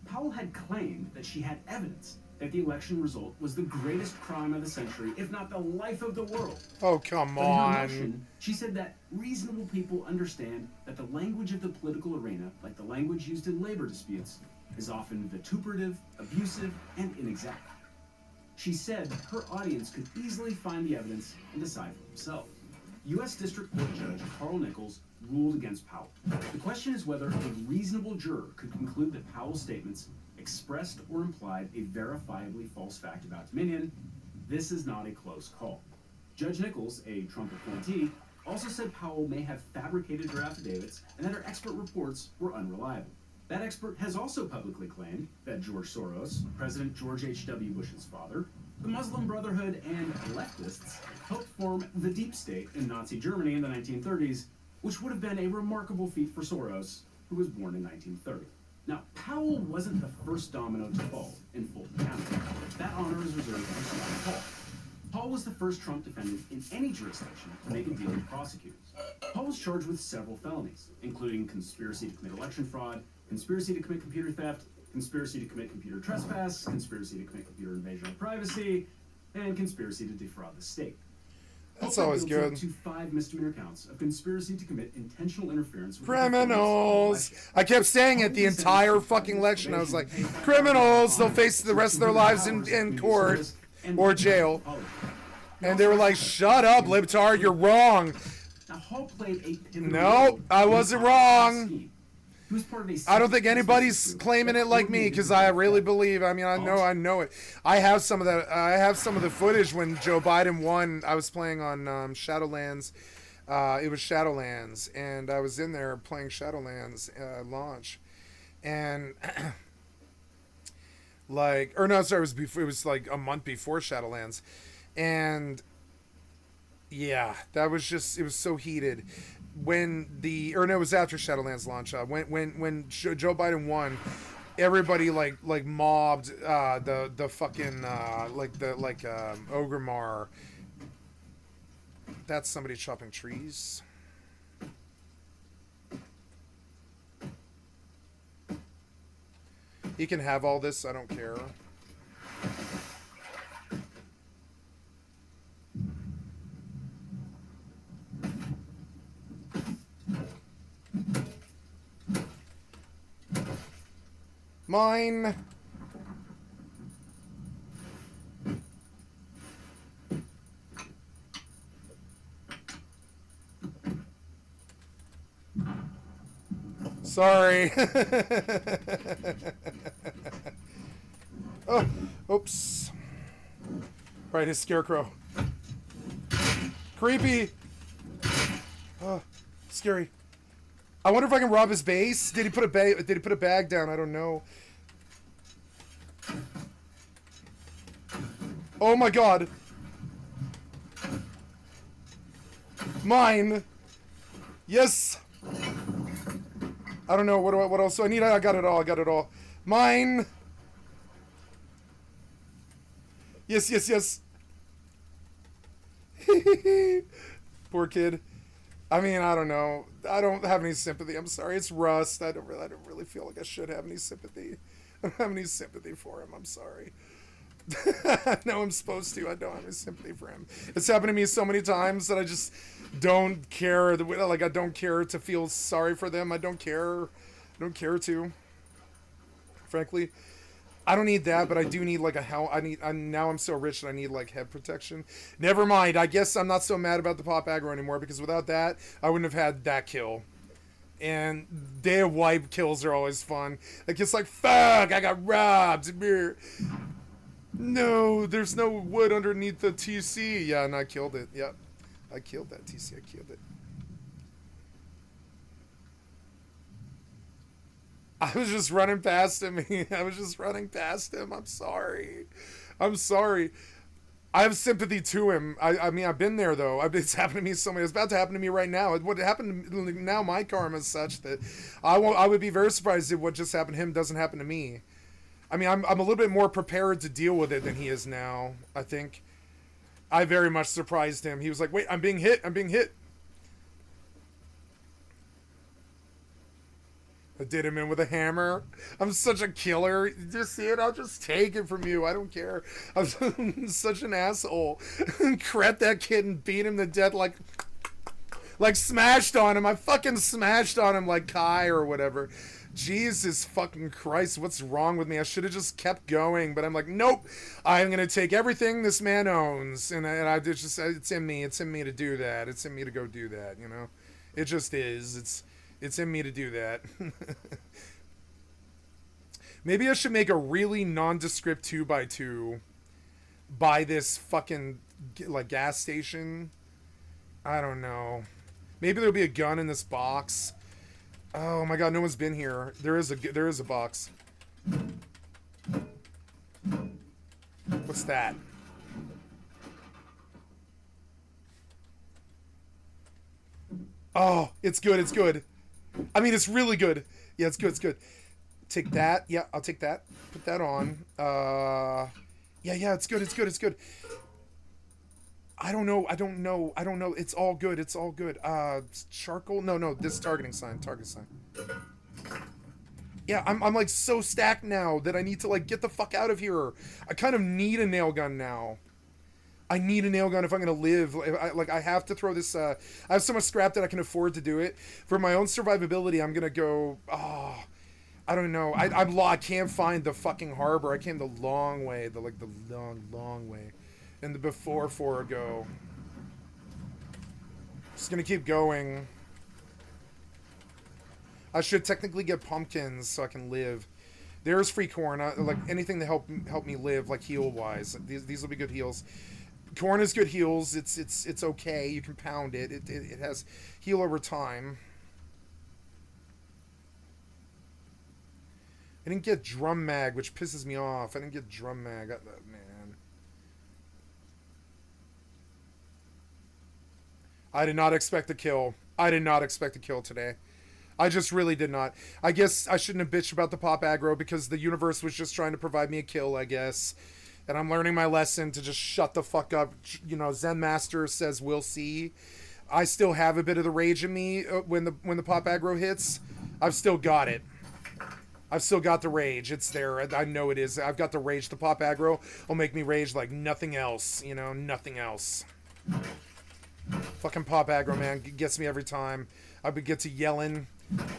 Powell had claimed that she had evidence that the election result was the greatest crime of the century, if not the life of the world. Oh, come But in her on. motion, she said that reasonable people understand that the language of the political arena, like the language used in labor disputes, is often vituperative, abusive, and inexact. She said her audience could easily find the evidence and decide for themselves. U.S. District Court Judge Carl Nichols ruled against Powell. The question is whether a reasonable juror could conclude that Powell's statements expressed or implied a verifiably false fact about Dominion. This is not a close call. Judge Nichols, a Trump appointee, also said Powell may have fabricated her affidavits and that her expert reports were unreliable. That expert has also publicly claimed that George Soros, President George H.W. Bush's father, the Muslim Brotherhood, and leftists helped form the deep state in Nazi Germany in the 1930s, which would have been a remarkable feat for Soros, who was born in 1930. Now, Powell wasn't the first domino to fall in Fulton County. That honor is reserved for Scott Hall. Hall was the first Trump defendant in any jurisdiction to make a deal with prosecutors. Hall was charged with several felonies, including conspiracy to commit election fraud, conspiracy to commit computer theft, conspiracy to commit computer trespass, conspiracy to commit computer invasion of privacy, and conspiracy to defraud the state. That's Hall always pled guilty good. to 5 misdemeanor counts of conspiracy to commit intentional interference with Criminals. I kept saying it the entire fucking election. I was like, criminals, they'll face the rest of their lives in court or jail. And they were like, shut up, libtard, you're wrong. Now, Hall played a pivotal No, role I in wasn't the wrong. scheme. He was part of a I don't think anybody's claiming it like me, because I really believe. I mean, I know it. I have some of that. I have some of the footage when Joe Biden won. I was playing on Shadowlands. It was Shadowlands, and I was in there playing Shadowlands launch, and like, or no, sorry, it was before. It was like a month before Shadowlands, and yeah, that was just. It was so heated. When the it was after Shadowlands launch, when Joe Biden won, everybody like mobbed the fucking Ogremar. That's somebody chopping trees. He can have all this. I don't care. Mine. Sorry. Oh, oops. Right, his scarecrow. Creepy. Oh, scary. I wonder if I can rob his base. Did he put a bag? Did he put a bag down? I don't know. Oh my God. Mine. Yes. I don't know. What else do I need? I got it all. I got it all. Mine. Yes, yes, yes. Poor kid. I mean, I don't know. I don't have any sympathy. I'm sorry. It's Rust. I don't really feel like I should have any sympathy. I don't have any sympathy for him. I'm sorry. I know I'm supposed to. I don't have any sympathy for him. It's happened to me so many times that I just don't care. Like, I don't care to feel sorry for them. I don't care. I don't care to. Frankly. I don't need that, but I do need like a hell. Now I'm so rich that I need like head protection. Never mind. I guess I'm not so mad about the pop aggro anymore because without that, I wouldn't have had that kill. And day of wipe kills are always fun. Like it's like fuck, I got robbed. No, there's no wood underneath the TC. Yeah, and I killed it. Yep, I killed that TC. I killed it. I was just running past him. I was just running past him. I'm sorry. I'm sorry. I have sympathy to him. I mean, I've been there, though. It's happened to me so many. It's about to happen to me right now. What happened to me, now, my karma is such that I would be very surprised if what just happened to him doesn't happen to me. I mean, I'm a little bit more prepared to deal with it than he is now, I think. I very much surprised him. He was like, wait, I'm being hit. I'm being hit. I did him in with a hammer. I'm such a killer. You just see it? I'll just take it from you. I don't care. I'm such an asshole. Crap that kid and beat him to death like smashed on him. I fucking smashed on him like Kai or whatever. Jesus fucking Christ, what's wrong with me? I should have just kept going, but I'm like, nope. I'm going to take everything this man owns. And I just, it's in me. It's in me to do that. It's in me to go do that, you know? It just is. It's in me to do that. Maybe I should make a really nondescript 2x2 by this fucking like gas station. I don't know. Maybe there'll be a gun in this box. Oh my god, no one's been here. There is a box. What's that? Oh, it's good. It's good. I mean, it's really good. Yeah, it's good. It's good. Take that. Yeah, I'll take that. Put that on. Yeah, it's good. It's good. It's good. I don't know. It's all good. It's all good. Charcoal? No. This targeting sign. Target sign. Yeah, I'm like so stacked now that I need to like get the fuck out of here. I kind of need a nail gun now. I need a nail gun if I'm going to live. I have to throw this... I have so much scrap that I can afford to do it. For my own survivability, I'm going to go... Oh, I don't know. I can't find the fucking harbor. I came the long way. The long way. And the before ago. Just going to keep going. I should technically get pumpkins so I can live. There's free corn. Like anything to help me live, like heal-wise. These will be good heals. Corn is good heals. It's okay. You can pound it. It has heal over time. I didn't get drum mag, which pisses me off. I didn't get drum mag. Man. I did not expect a kill. I did not expect a kill today. I just really did not. I guess I shouldn't have bitched about the pop aggro because the universe was just trying to provide me a kill, I guess. And I'm learning my lesson to just shut the fuck up. You know, Zen Master says we'll see. I still have a bit of the rage in me when the pop aggro hits. I've still got it. I've still got the rage. It's there. I know it is. I've got the rage. The pop aggro will make me rage like nothing else. You know, nothing else. Fucking pop aggro, man, gets me every time. I get to yelling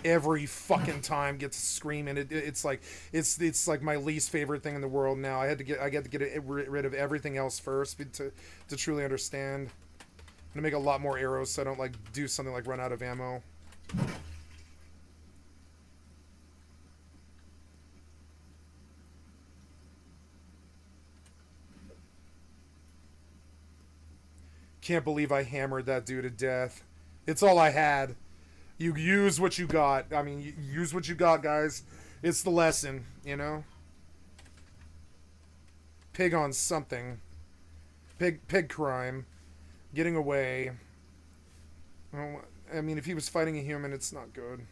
every fucking time, get to screaming. It's like my least favorite thing in the world now. I had to get rid of everything else first to truly understand. I'm gonna make a lot more arrows so I don't like do something like run out of ammo. Can't believe I hammered that dude to death. It's all I had. You use what you got. I mean, you use what you got, guys. It's the lesson, you know? Pig on something. Pig crime. Getting away. Well, I mean, if he was fighting a human, it's not good.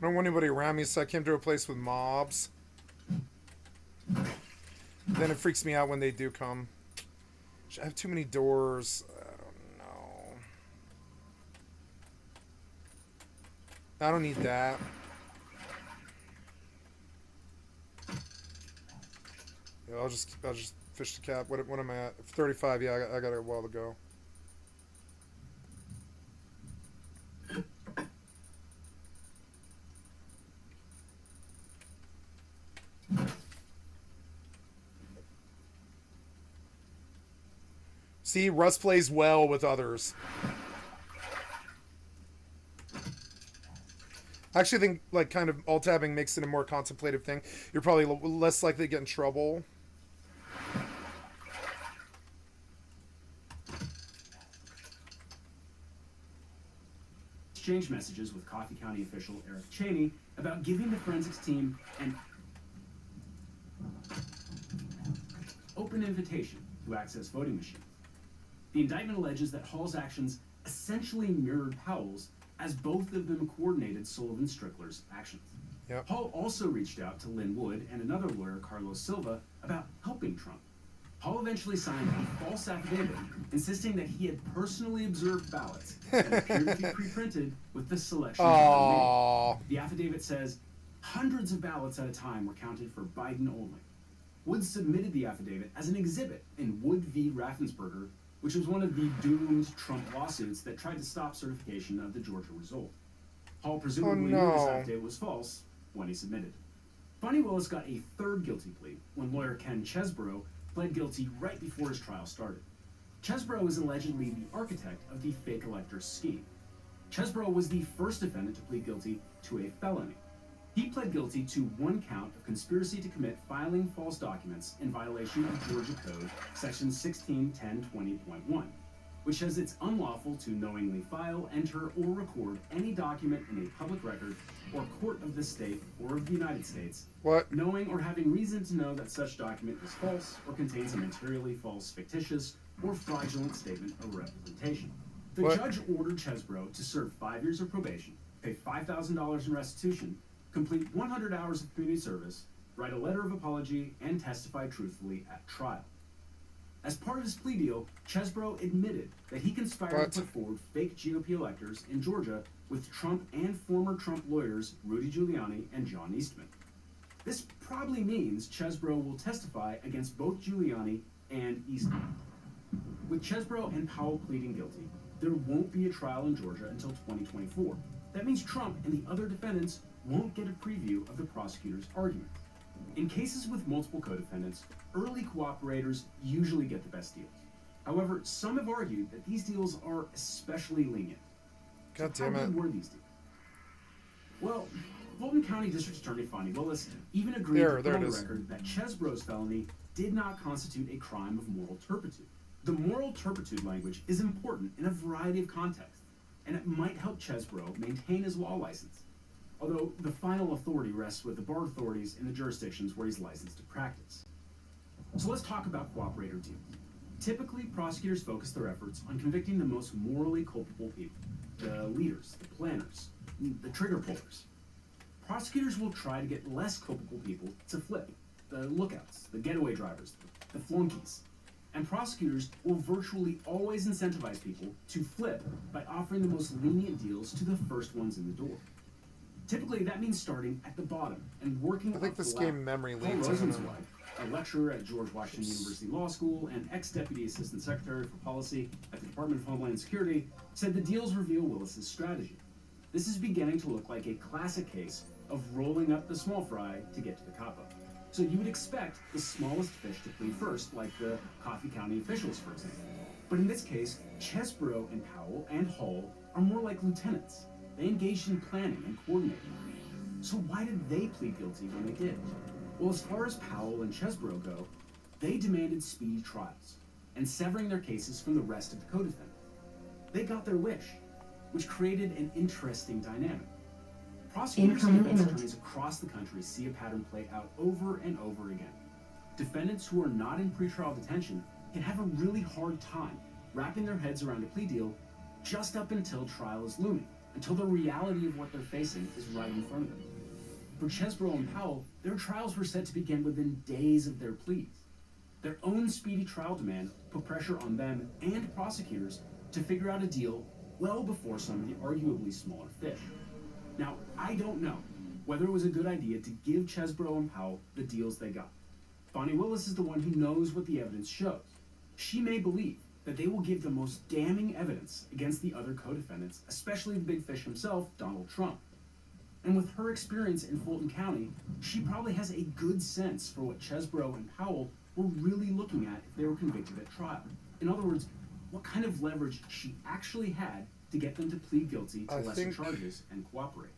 don't want anybody around me, so I came to a place with mobs. Then it freaks me out when they do come. I have too many doors. I don't know. I don't need that. Yeah, I'll just fish the cap. What am I at? 35. Yeah, I got a while to go. See, Russ plays well with others. I actually think, like, kind of alt-tabbing makes it a more contemplative thing. You're probably less likely to get in trouble. Exchange messages with Coffee County official Eric Cheney about giving the forensics team an open invitation to access voting machines. The indictment alleges that Hall's actions essentially mirrored Powell's, as both of them coordinated Sullivan Strickler's actions. Yep. Hall also reached out to Lynn Wood and another lawyer, Carlos Silva, about helping Trump. Hall eventually signed a false affidavit insisting that he had personally observed ballots that appeared to be pre-printed with the selection made. The affidavit says hundreds of ballots at a time were counted for Biden only. Wood submitted the affidavit as an exhibit in Wood v. Raffensperger, which was one of the doomed Trump lawsuits that tried to stop certification of the Georgia result. Hall presumably knew this affidavit was false when he submitted. Bonnie Willis got a third guilty plea when lawyer Ken Chesbrough pled guilty right before his trial started. Chesbrough is allegedly the architect of the fake elector scheme. Chesbrough was the first defendant to plead guilty to a felony. He pled guilty to one count of conspiracy to commit filing false documents in violation of Georgia Code Section 161020.1, which says it's unlawful to knowingly file, enter, or record any document in a public record or court of the state or of the United States, knowing or having reason to know that such document is false or contains a materially false, fictitious, or fraudulent statement of representation. The judge ordered Chesbrough to serve 5 years of probation, pay $5,000 in restitution, complete 100 hours of community service, write a letter of apology, and testify truthfully at trial. As part of his plea deal, Chesbrough admitted that he conspired to put forward fake GOP electors in Georgia with Trump and former Trump lawyers Rudy Giuliani and John Eastman. This probably means Chesbrough will testify against both Giuliani and Eastman. With Chesbrough and Powell pleading guilty, there won't be a trial in Georgia until 2024. That means Trump and the other defendants won't get a preview of the prosecutor's argument. In cases with multiple co-defendants, early cooperators usually get the best deals. However, some have argued that these deals are especially lenient. God damn it. How good were these deals? Well, Fulton County District Attorney Fonnie Willis even agreed to put on the record that Chesbrough's felony did not constitute a crime of moral turpitude. The moral turpitude language is important in a variety of contexts, and it might help Chesbrough maintain his law license. Although the final authority rests with the bar authorities in the jurisdictions where he's licensed to practice. So let's talk about cooperator deals. Typically, prosecutors focus their efforts on convicting the most morally culpable people, the leaders, the planners, the trigger pullers. Prosecutors will try to get less culpable people to flip, the lookouts, the getaway drivers, the flunkies. And prosecutors will virtually always incentivize people to flip by offering the most lenient deals to the first ones in the door. Typically, that means starting at the bottom and working up the ladder. I think this game memory leads. Paul Rosenzweig, a lecturer at George Washington University Law School and ex-deputy assistant secretary for policy at the Department of Homeland Security, said the deals reveal Willis's strategy. This is beginning to look like a classic case of rolling up the small fry to get to the capo. So you would expect the smallest fish to plead first, like the Coffee County officials, for example. But in this case, Chesbrough and Powell and Hall are more like lieutenants. They engaged in planning and coordinating. So why did they plead guilty when they did? Well, as far as Powell and Chesbrough go, they demanded speedy trials and severing their cases from the rest of the co-defendants. They got their wish, which created an interesting dynamic. Prosecutors and defense attorneys across the country see a pattern play out over and over again. Defendants who are not in pretrial detention can have a really hard time wrapping their heads around a plea deal just up until trial is looming, until the reality of what they're facing is right in front of them. For Chesbrough and Powell, their trials were set to begin within days of their pleas. Their own speedy trial demand put pressure on them and prosecutors to figure out a deal well before some of the arguably smaller fish. Now, I don't know whether it was a good idea to give Chesbrough and Powell the deals they got. Bonnie Willis is the one who knows what the evidence shows. She may believe that they will give the most damning evidence against the other co-defendants, especially the big fish himself, Donald Trump. And with her experience in Fulton County, she probably has a good sense for what Chesbrough and Powell were really looking at if they were convicted at trial. In other words, what kind of leverage she actually had to get them to plead guilty to lesser charges and cooperate.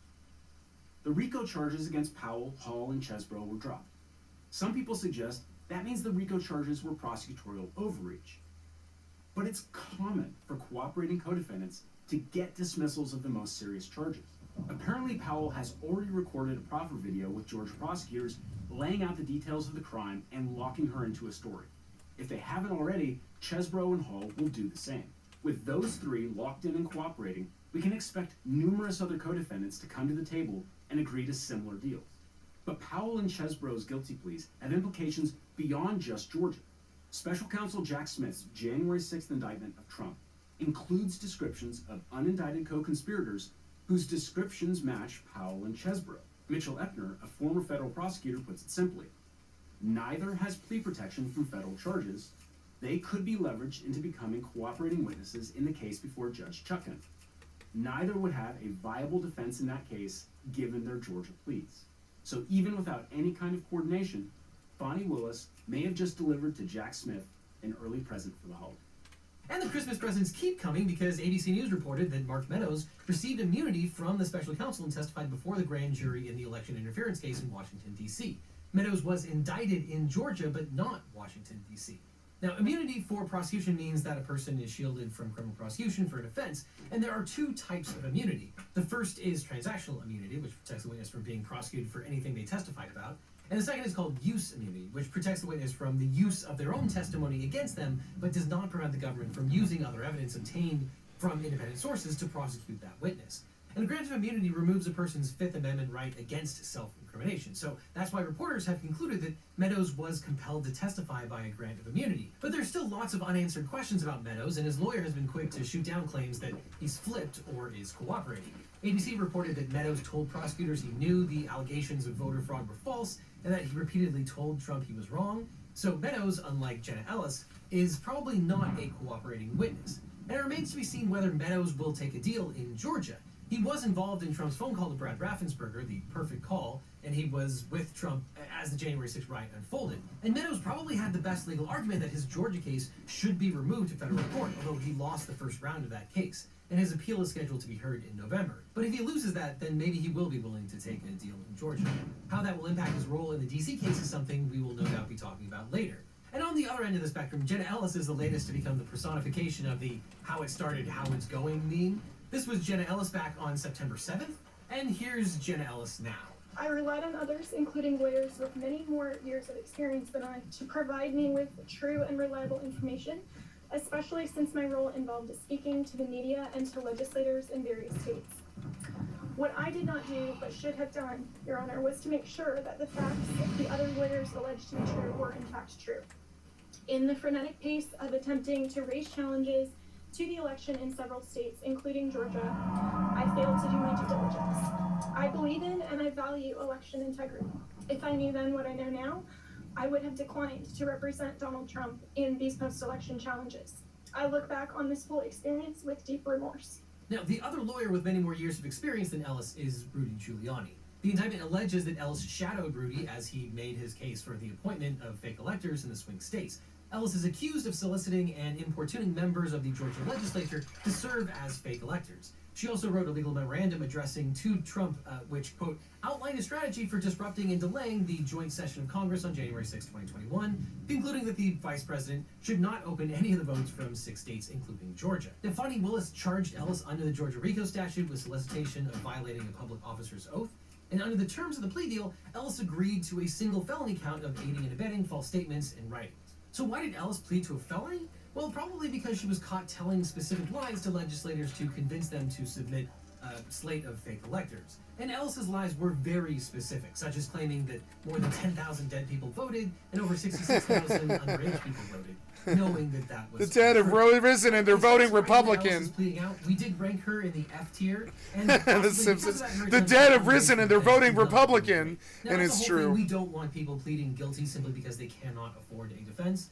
The RICO charges against Powell, Hall, and Chesbrough were dropped. Some people suggest that means the RICO charges were prosecutorial overreach. But it's common for cooperating co-defendants to get dismissals of the most serious charges. Apparently, Powell has already recorded a proffer video with Georgia prosecutors laying out the details of the crime and locking her into a story. If they haven't already, Chesbrough and Hall will do the same. With those three locked in and cooperating, we can expect numerous other co-defendants to come to the table and agree to similar deals. But Powell and Chesbrough's guilty pleas have implications beyond just Georgia. Special Counsel Jack Smith's January 6th indictment of Trump includes descriptions of unindicted co-conspirators whose descriptions match Powell and Chesbrough. Mitchell Epner, a former federal prosecutor, puts it simply: neither has plea protection from federal charges. They could be leveraged into becoming cooperating witnesses in the case before Judge Chutkan. Neither would have a viable defense in that case given their Georgia pleas. So even without any kind of coordination, Bonnie Willis may have just delivered to Jack Smith an early present for the holiday. And the Christmas presents keep coming because ABC News reported that Mark Meadows received immunity from the special counsel and testified before the grand jury in the election interference case in Washington, D.C. Meadows was indicted in Georgia, but not Washington, D.C. Now, immunity for prosecution means that a person is shielded from criminal prosecution for an offense, and there are two types of immunity. The first is transactional immunity, which protects the witness from being prosecuted for anything they testified about, and the second is called use immunity, which protects the witness from the use of their own testimony against them, but does not prevent the government from using other evidence obtained from independent sources to prosecute that witness. And the grant of immunity removes a person's Fifth Amendment right against self-incrimination. So that's why reporters have concluded that Meadows was compelled to testify by a grant of immunity. But there's still lots of unanswered questions about Meadows, and his lawyer has been quick to shoot down claims that he's flipped or is cooperating. ABC reported that Meadows told prosecutors he knew the allegations of voter fraud were false, and that he repeatedly told Trump he was wrong. So Meadows, unlike Jenna Ellis, is probably not a cooperating witness. And it remains to be seen whether Meadows will take a deal in Georgia. He was involved in Trump's phone call to Brad Raffensperger, the perfect call, and he was with Trump as the January 6th riot unfolded. And Meadows probably had the best legal argument that his Georgia case should be removed to federal court, although he lost the first round of that case, and his appeal is scheduled to be heard in November. But if he loses that, then maybe he will be willing to take a deal in Georgia. How that will impact his role in the D.C. case is something we will no doubt be talking about later. And on the other end of the spectrum, Jenna Ellis is the latest to become the personification of the how it started, how it's going meme. This was Jenna Ellis back on September 7th, and here's Jenna Ellis now. I relied on others, including lawyers with many more years of experience than I, to provide me with true and reliable information, especially since my role involved speaking to the media and to legislators in various states. What I did not do, but should have done, Your Honor, was to make sure that the facts the other lawyers alleged to be true were in fact true. In the frenetic pace of attempting to raise challenges to the election in several states, including Georgia, I failed to do my due diligence. I believe in and I value election integrity. If I knew then what I know now, I would have declined to represent Donald Trump in these post-election challenges. I look back on this whole experience with deep remorse. Now, the other lawyer with many more years of experience than Ellis is Rudy Giuliani. The indictment alleges that Ellis shadowed Rudy as he made his case for the appointment of fake electors in the swing states. Ellis is accused of soliciting and importuning members of the Georgia legislature to serve as fake electors. She also wrote a legal memorandum addressing to Trump, which, quote, outlined a strategy for disrupting and delaying the joint session of Congress on January 6, 2021, concluding that the vice president should not open any of the votes from 6 states, including Georgia. Now, Fonnie Willis charged Ellis under the Georgia RICO statute with solicitation of violating a public officer's oath, and under the terms of the plea deal, Ellis agreed to a single felony count of aiding and abetting false statements and writings. So why did Ellis plead to a felony? Well, probably because she was caught telling specific lies to legislators to convince them to submit slate of fake electors. And Ellis's lies were very specific, such as claiming that more than 10,000 dead people voted and over 66,000 underage people voted, knowing that that was the dead have risen and they're voting Republican. We did rank her in the F tier. And The Simpsons. The dead have risen and they're voting Republican, and it's true. We don't want people pleading guilty simply because they cannot afford a defense.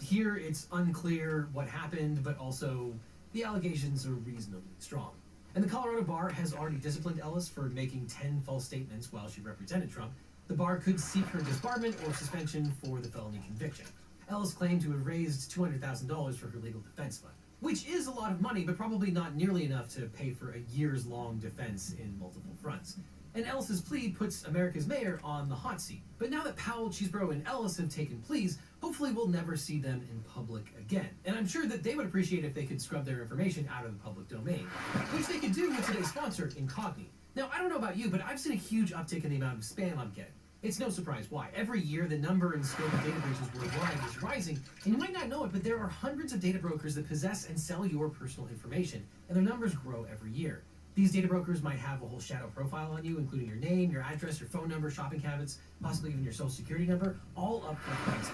Here, it's unclear what happened, but also the allegations are reasonably strong. And the Colorado bar has already disciplined Ellis for making 10 false statements while she represented Trump. The bar could seek her disbarment or suspension for the felony conviction. Ellis claimed to have raised $200,000 for her legal defense fund, which is a lot of money, but probably not nearly enough to pay for a years-long defense in multiple fronts. And Ellis's plea puts America's mayor on the hot seat. But now that Powell, Cheesebro, and Ellis have taken pleas, hopefully we'll never see them in public again. And I'm sure that they would appreciate if they could scrub their information out of the public domain, which they could do with today's sponsor, Incogni. Now, I don't know about you, but I've seen a huge uptick in the amount of spam I'm getting. It's no surprise why. Every year, the number and scope of data breaches worldwide is rising, and you might not know it, but there are hundreds of data brokers that possess and sell your personal information, and their numbers grow every year. These data brokers might have a whole shadow profile on you, including your name, your address, your phone number, shopping habits, possibly even your social security number, all up for price.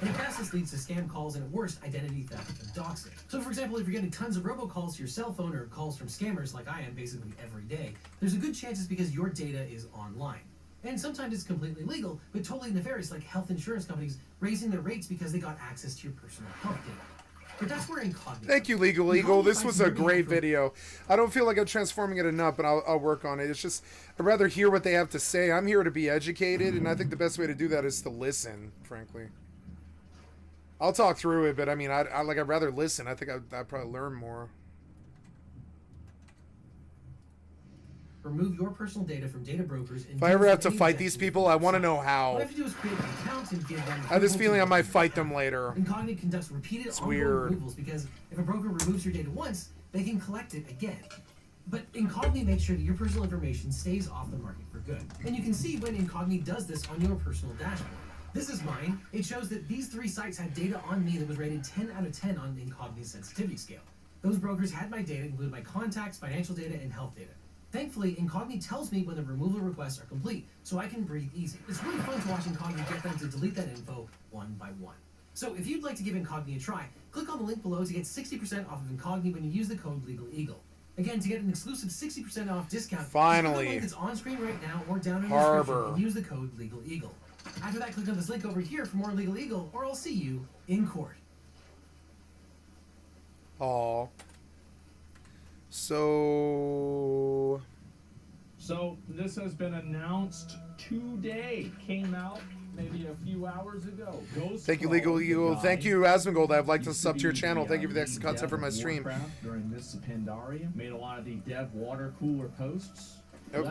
And at best, this leads to scam calls, and at worst, identity theft and doxing. So, for example, if you're getting tons of robocalls to your cell phone or calls from scammers like I am basically every day, there's a good chance it's because your data is online. And sometimes it's completely legal, but totally nefarious, like health insurance companies raising their rates because they got access to your personal health data. But that's where Incogni. Thank you, Legal Eagle. This was a great video. I don't feel like I'm transforming it enough, but I'll work on it. It's just, I'd rather hear what they have to say. I'm here to be educated, and I think the best way to do that is to listen, frankly. I'll talk through it, but I mean, I'd rather listen. I think I'd probably learn more. Remove your personal data from data brokers. If I ever have to fight these people, I want to know how. All I have to do is create an account and give them. I have this feeling I might fight them later. Incogni conducts repeated ongoing removals because if a broker removes your data once, they can collect it again. But Incogni makes sure that your personal information stays off the market for good. And you can see when Incogni does this on your personal dashboard. This is mine. It shows that these 3 sites had data on me that was rated 10 out of 10 on Incogni's sensitivity scale. Those brokers had my data, including my contacts, financial data, and health data. Thankfully, Incogni tells me when the removal requests are complete, so I can breathe easy. It's really fun to watch Incogni get them to delete that info one by one. So if you'd like to give Incogni a try, click on the link below to get 60% off of Incogni when you use the code LegalEagle. Again, to get an exclusive 60% off discount, finally, click on the link that's on screen right now or down in the description and use the code LegalEagle. After that, click on this link over here for more Legal Eagle, or I'll see you in court. Aww. So this has been announced today. Came out maybe a few hours ago. Thank you, Legal Eagle. Thank you, Asmongold. I'd like to sub to your channel. Thank you for the extra content for my stream. During this Pandarium, made a lot of the dev water cooler posts.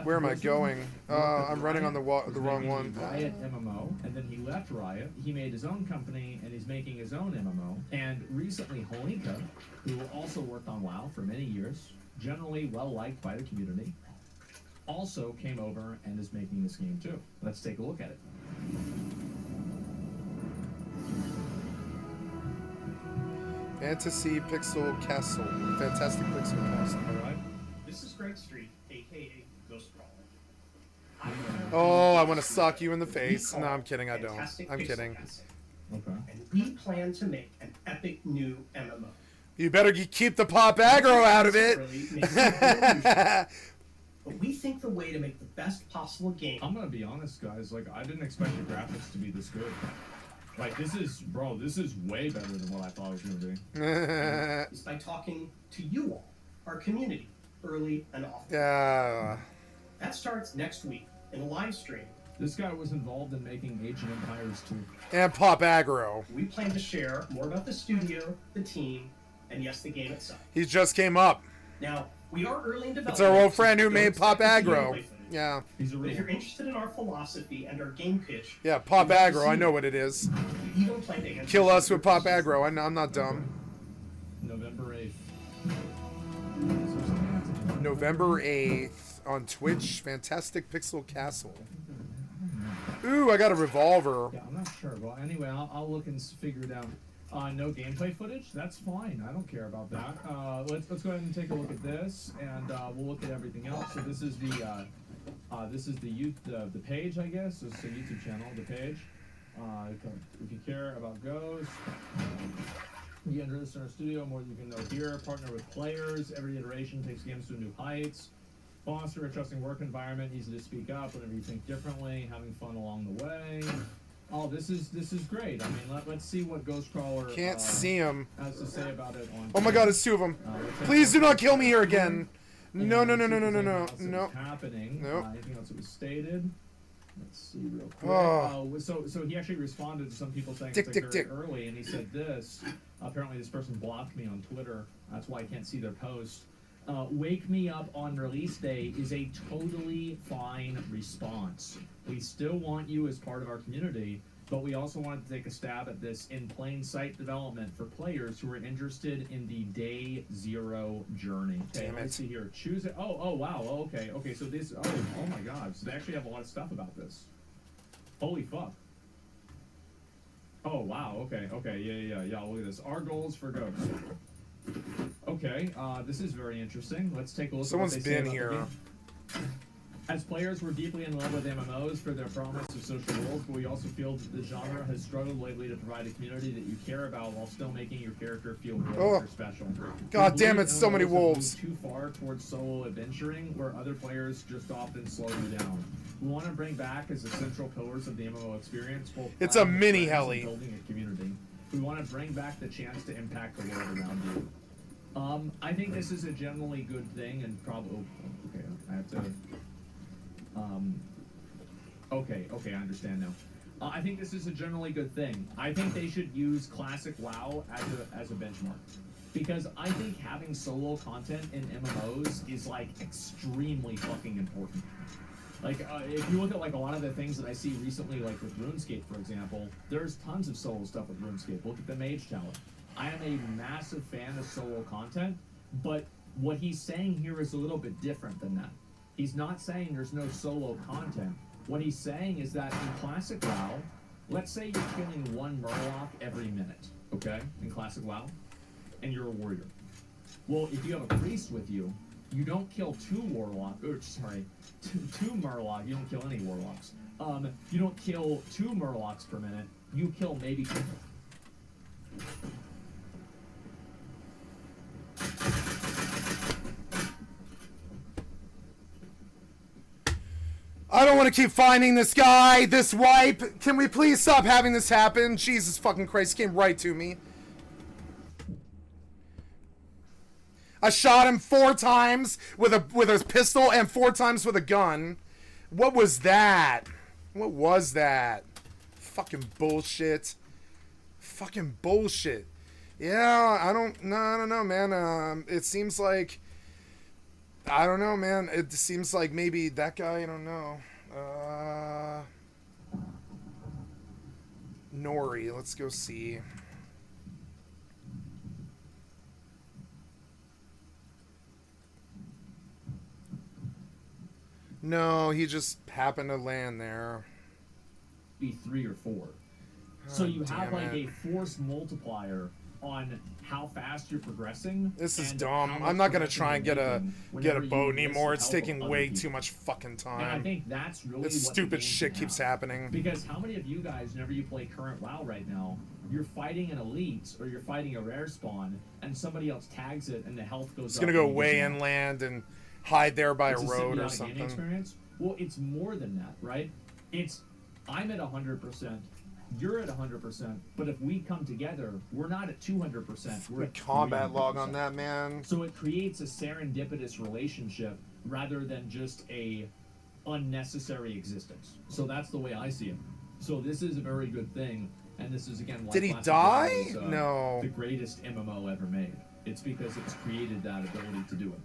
Where am I going? I'm running on the wrong one. Riot MMO, and then he left Riot. He made his own company, and he's making his own MMO. And recently, Holinka, who also worked on WoW for many years, generally well-liked by the community, also came over and is making this game too. Let's take a look at it. Fantastic Pixel Castle. All right. This is Greg Street, aka Ghost Crawler. Oh, I want to suck you in the face. No, I'm kidding. I don't. I'm kidding. Okay. And we plan to make an epic new MMO. You better keep the pop aggro out of it. But we think the way to make the best possible game. I'm gonna be honest, guys. Like, I didn't expect the graphics to be this good. Like, this is way better than what I thought it was gonna be. Is by talking to you all, our community, early and often. Yeah. That starts next week in a live stream. This guy was involved in making Age of Empires 2. And pop aggro. We plan to share more about the studio, the team, and yes, the game itself. He just came up. Now, we are early in development. It's our old friend who made pop aggro. Yeah. But if you're interested in our philosophy and our game pitch, yeah, pop aggro. I know what it is. we even plan to answer Kill us with pop aggro. I'm not dumb. November 8th. November 8th on Twitch. Fantastic Pixel Castle. Ooh, I got a revolver. Yeah, I'm not sure. Well, anyway, I'll look and figure it out. No gameplay footage. That's fine. I don't care about that. Let's go ahead and take a look at this, and we'll look at everything else. So this is the page, I guess. This is the YouTube channel, the page. If you care about Ghost, you enter this in our studio. More you can know here. Partner with players. Every iteration takes games to new heights. Foster a trusting work environment. Easy to speak up whenever you think differently. Having fun along the way. Oh, this is great. I mean, let's see what Ghostcrawler Can't see him. has to say about it. On Oh my God, it's two of them. Please do not kill me here again. No, no, no, no, no, no, no, no. Happening. Nope. Anything else that was stated? Let's see real quick. Oh. So he actually responded to some people saying Dick, it's like dick, very early, and he said this. Apparently, this person blocked me on Twitter. That's why I can't see their post. Wake me up on release day is a totally fine response. We still want you as part of our community, but we also wanted to take a stab at this in plain sight development for players who are interested in the day zero journey. Okay, let's see here. Choose it. Oh, wow. Okay. So this. Oh my God. So they actually have a lot of stuff about this. Holy fuck. Oh wow. Okay. Yeah. Look at this. Our goals for Ghost. Okay. This is very interesting. Let's take a look. Someone's at what they say been about here. the game. As players, we're deeply in love with MMOs for their promise of social roles, but we also feel that the genre has struggled lately to provide a community that you care about while still making your character feel real or special. God damn it, so many MMOs have wolves. moved too far towards solo adventuring, where other players just often slow you down. We want to bring back as the central pillars of the MMO experience. Both It's a playing with mini friends heli. and building a community. We want to bring back the chance to impact the world around you. I think this is a generally good thing, and probably okay. I have to. Okay, I understand now. I think this is a generally good thing. I think they should use classic WoW as a benchmark. Because I think having solo content in MMOs is, like, extremely fucking important. Like, if you look at, like, a lot of the things that I see recently, like with RuneScape, for example, there's tons of solo stuff with RuneScape. Look at the Mage Tower. I am a massive fan of solo content, but what he's saying here is a little bit different than that. He's not saying there's no solo content. What he's saying is that in Classic WoW, let's say you're killing one Murloc every minute, okay, in Classic WoW, and you're a warrior. Well, if you have a priest with you, you don't kill two Murloc, you don't kill any Warlocks. You don't kill two Murlocs per minute, you kill maybe two. I don't want to keep finding this guy, this wipe. Can we please stop having this happen? Jesus fucking Christ, came right to me. I shot him 4 times with a pistol and 4 times with a gun. What was that? What was that? Fucking bullshit. Fucking bullshit. Yeah, I don't know, man. It seems like, I don't know, man. It seems like maybe that guy, I don't know. Nori, let's go see. No, he just happened to land there. Be 3 or 4. So you have like a force multiplier on how fast you're progressing. This is dumb. I'm not gonna try and get a boat anymore. It's taking way too much fucking time. And I think that's really this what stupid the shit keeps happening. Because how many of you guys, whenever you play current WoW right now, you're fighting an elite or you're fighting a rare spawn, and somebody else tags it, and the health goes up. It's gonna go way inland and hide there by a road or something. Experience? Well, it's more than that, right? I'm at 100%. You're at 100%, but if we come together, we're not at 200%. We're at combat 300%. log on that, man. So it creates a serendipitous relationship rather than just a unnecessary existence. So that's the way I see it. So this is a very good thing, and this is again. Like Did he Classic die? WoW is, No. The greatest MMO ever made. It's because it's created that ability to do it.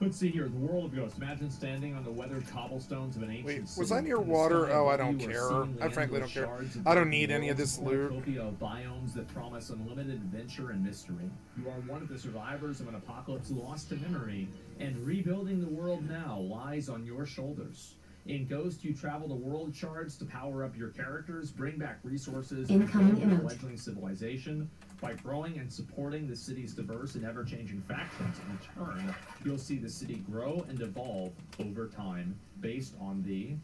Let's see here, the world of Ghosts. Imagine standing on the weathered cobblestones of an ancient Wait, city. was I near In the water? sky Oh, I above don't you are care. seemingly I frankly endless don't care. shards of I don't different need any of worlds, this a loot. cornucopia of biomes that promise unlimited adventure and mystery. You are one of the survivors of an apocalypse lost to memory, and rebuilding the world now lies on your shoulders. In Ghost, you travel to world shards to power up your characters, bring back resources, Incoming and build your emote. fledgling civilization. By growing and supporting the city's diverse and ever-changing factions, in turn, you'll see the city grow and evolve over time based on the...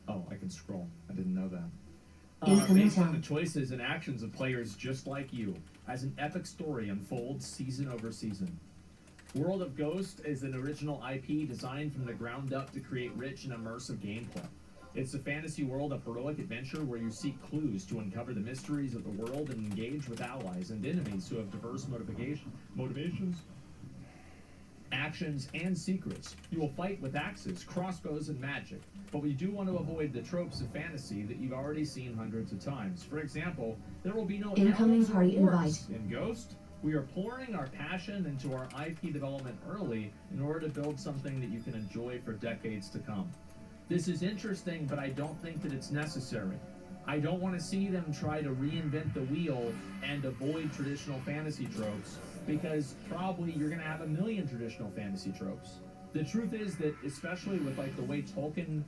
Oh, I can scroll. I didn't know that. Based on the choices and actions of players just like you, as an epic story unfolds season over season. World of Ghost is an original IP designed from the ground up to create rich and immersive gameplay. It's a fantasy world of heroic adventure where you seek clues to uncover the mysteries of the world and engage with allies and enemies who have diverse motivations, actions, and secrets. You will fight with axes, crossbows, and magic, but we do want to avoid the tropes of fantasy that you've already seen hundreds of times. For example, there will be no Incoming elves or party orcs invite. in Ghost. We are pouring our passion into our IP development early in order to build something that you can enjoy for decades to come. This is interesting, but I don't think that it's necessary. I don't want to see them try to reinvent the wheel and avoid traditional fantasy tropes, because probably you're going to have a million traditional fantasy tropes. The truth is that, especially with like the way Tolkien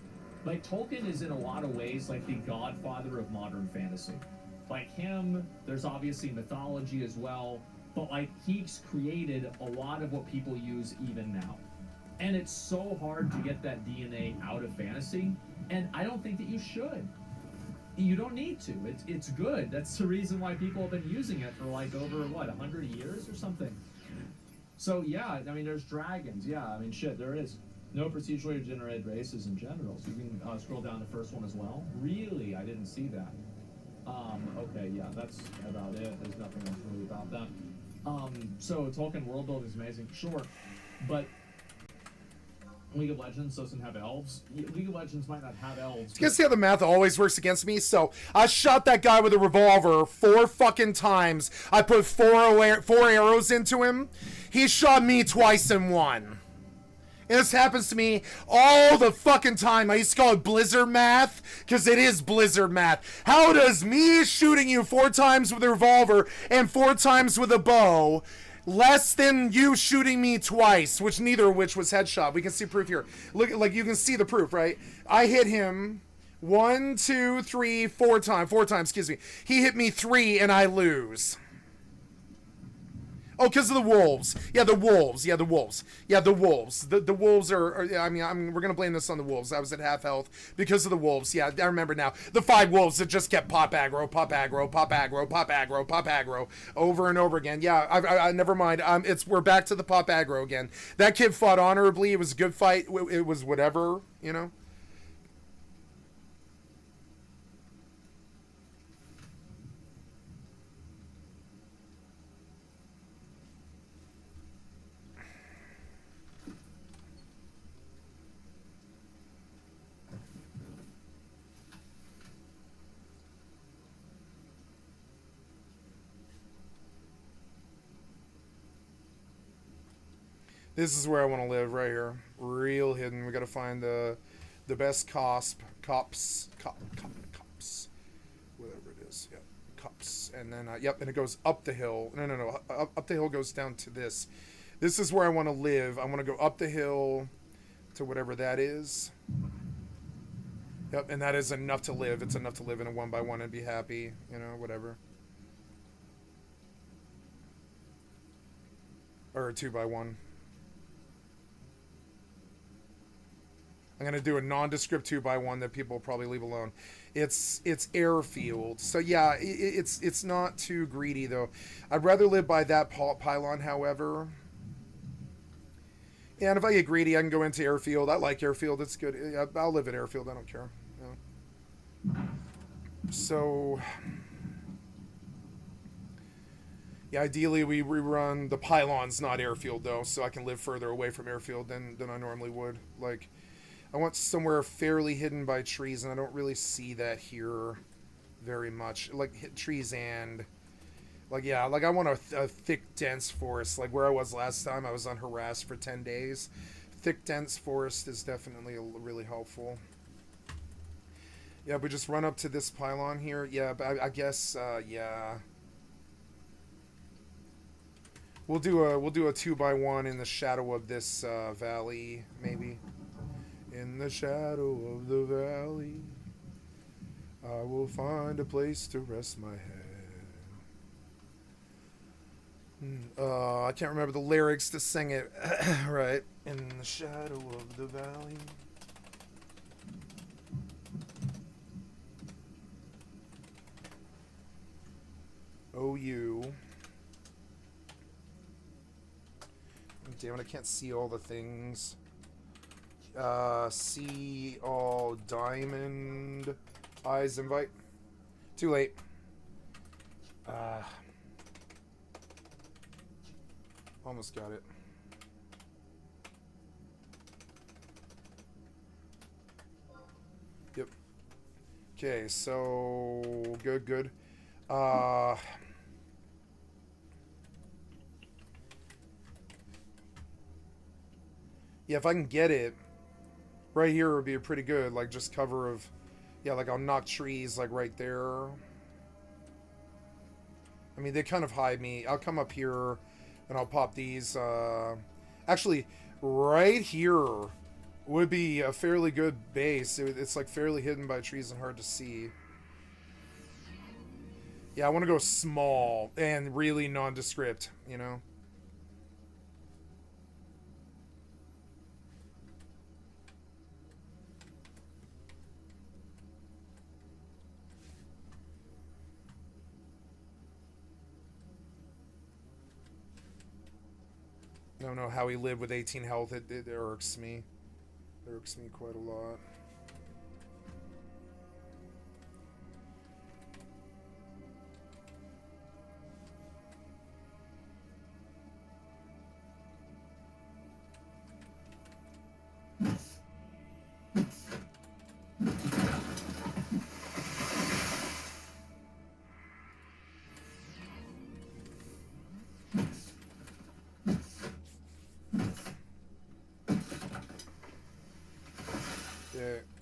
is in a lot of ways like the godfather of modern fantasy. Like him, there's obviously mythology as well, but like he's created a lot of what people use even now. And it's so hard to get that DNA out of fantasy, and I don't think that you should. You don't need to. It's good. That's the reason why people have been using it for like over, what, 100 years or something? So yeah, I mean, there's dragons. Yeah, I mean, shit, there is. No procedurally generated races in general. So you can scroll down the first one as well. Really? I didn't see that. Okay, yeah, that's about it. There's nothing else really about that. So Tolkien world building is amazing. Sure, but League of Legends doesn't have elves. League of Legends might not have elves. You can see how the math always works against me. So I shot that guy with a revolver 4 fucking times. I put four arrows into him. He shot me twice in one. And this happens to me all the fucking time. I used to call it Blizzard math, because it is Blizzard math. How does me shooting you 4 times with a revolver and 4 times with a bow less than you shooting me twice, which neither of which was headshot? We can see proof here. Look, like you can see the proof, right? I hit him 1, 2, 3, 4 times. 4 times, excuse me. He hit me 3 and I lose. Oh, because of the wolves. Yeah, the wolves. Yeah, the wolves. Yeah, the wolves. The wolves are I mean, we're going to blame this on the wolves. I was at half health because of the wolves. Yeah, I remember now. The 5 wolves that just kept pop aggro, pop aggro, pop aggro, pop aggro, pop aggro over and over again. Yeah, I never mind. We're back to the pop aggro again. That kid fought honorably. It was a good fight. It was whatever, you know. This is where I want to live, right here. Real hidden. We got to find the best cops. Whatever it is. Yep. Cops. And then, yep, and it goes up the hill. No. Up the hill goes down to this. This is where I want to live. I want to go up the hill to whatever that is. Yep, and that is enough to live. It's enough to live in a 1x1 and be happy. You know, whatever. Or a 2x1. I'm going to do a nondescript 2x1 that people will probably leave alone. It's airfield. So yeah, it's not too greedy though. I'd rather live by that pylon, however. And if I get greedy, I can go into airfield. I like airfield. It's good. I'll live at airfield. I don't care. You know. So yeah, ideally we rerun the pylons, not airfield though, so I can live further away from airfield than I normally would. Like, I want somewhere fairly hidden by trees, and I don't really see that here very much. Like, trees and... Like, yeah, like I want a thick, dense forest. Like where I was last time, I was unharassed for 10 days. Thick, dense forest is definitely really helpful. Yeah, we just run up to this pylon here. Yeah, but I guess, yeah. We'll do a 2x1 in the shadow of this valley, maybe. In the shadow of the valley, I will find a place to rest my head. I can't remember the lyrics to sing it right. In the shadow of the valley. Oh, you. Damn it, I can't see all the things. See all diamond eyes invite. Too late. Almost got it. Yep. Okay, so good. Yeah, if I can get it right here would be pretty good, like just cover of, yeah, like I'll knock trees like right there. I mean, they kind of hide me. I'll come up here and I'll pop these. Actually, right here would be a fairly good base. It's like fairly hidden by trees and hard to see. Yeah, I want to go small and really nondescript, you know? I don't know how he lived with 18 health. It irks me. It irks me quite a lot.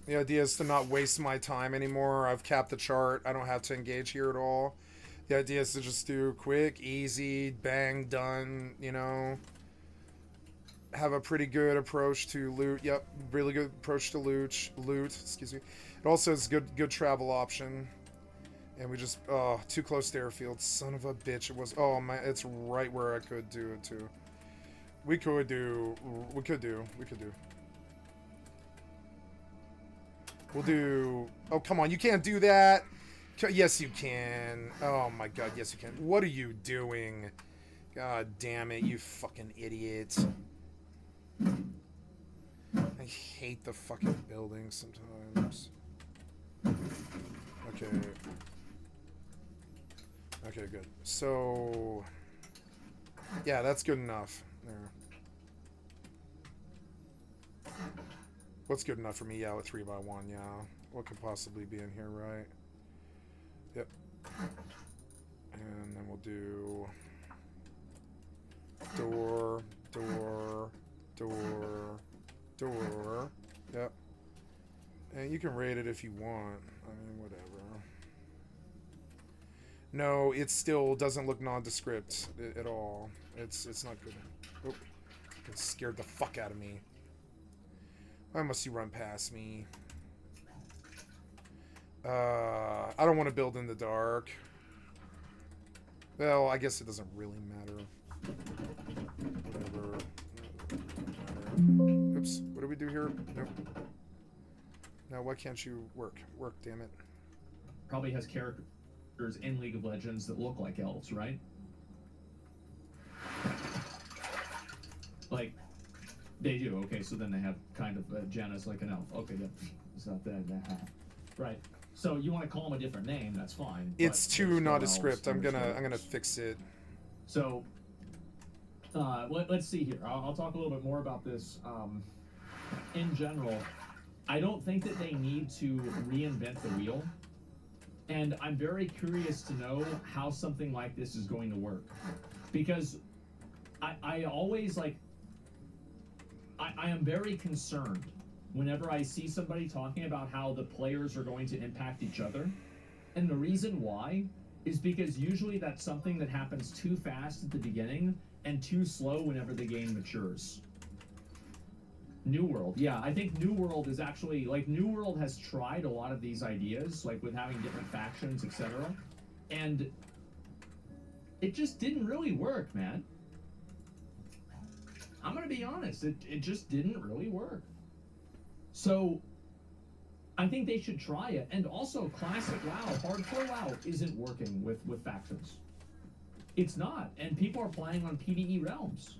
The idea is to not waste my time anymore. I've capped the chart. I don't have to engage here at all. The idea is to just do quick, easy, bang, done, you know. Have a pretty good approach to loot. Yep, really good approach to loot, excuse me. It also is good travel option. And we just, oh, too close to airfield. Son of a bitch. It was, oh my, it's right where I could do it too. We could do. We'll do... Oh, come on. You can't do that. Yes, you can. Oh, my God. Yes, you can. What are you doing? God damn it, you fucking idiot. I hate the fucking buildings sometimes. Okay. Okay, good. So... Yeah, that's good enough. There. What's good enough for me? Yeah, with 3x1, yeah. What could possibly be in here, right? Yep. And then we'll do... Door. Yep. And you can rate it if you want. I mean, whatever. No, it still doesn't look nondescript at all. It's not good. Oh, it scared the fuck out of me. Why must you run past me? I don't want to build in the dark. Well, I guess it doesn't really matter. Whatever. Oops. What do we do here? Nope. Now, why can't you work? Work, damn it. Probably has characters in League of Legends that look like elves, right? Like... They do, okay, so then they have kind of Janus like an elf. Okay, yeah. It's not that. Right. So you want to call him a different name, that's fine. It's too nondescript. I'm gonna fix it. So let's see here. I'll talk a little bit more about this. In general, I don't think that they need to reinvent the wheel. And I'm very curious to know how something like this is going to work. Because I always like I am very concerned whenever I see somebody talking about how the players are going to impact each other. And the reason why is because usually that's something that happens too fast at the beginning and too slow whenever the game matures. New World, yeah, I think New World is actually, like, New World has tried a lot of these ideas, like with having different factions, etc. And it just didn't really work, man. I'm gonna be honest, it just didn't really work. So I think they should try it. And also, classic WoW, hardcore WoW isn't working with factions. It's not, and people are playing on PvE realms.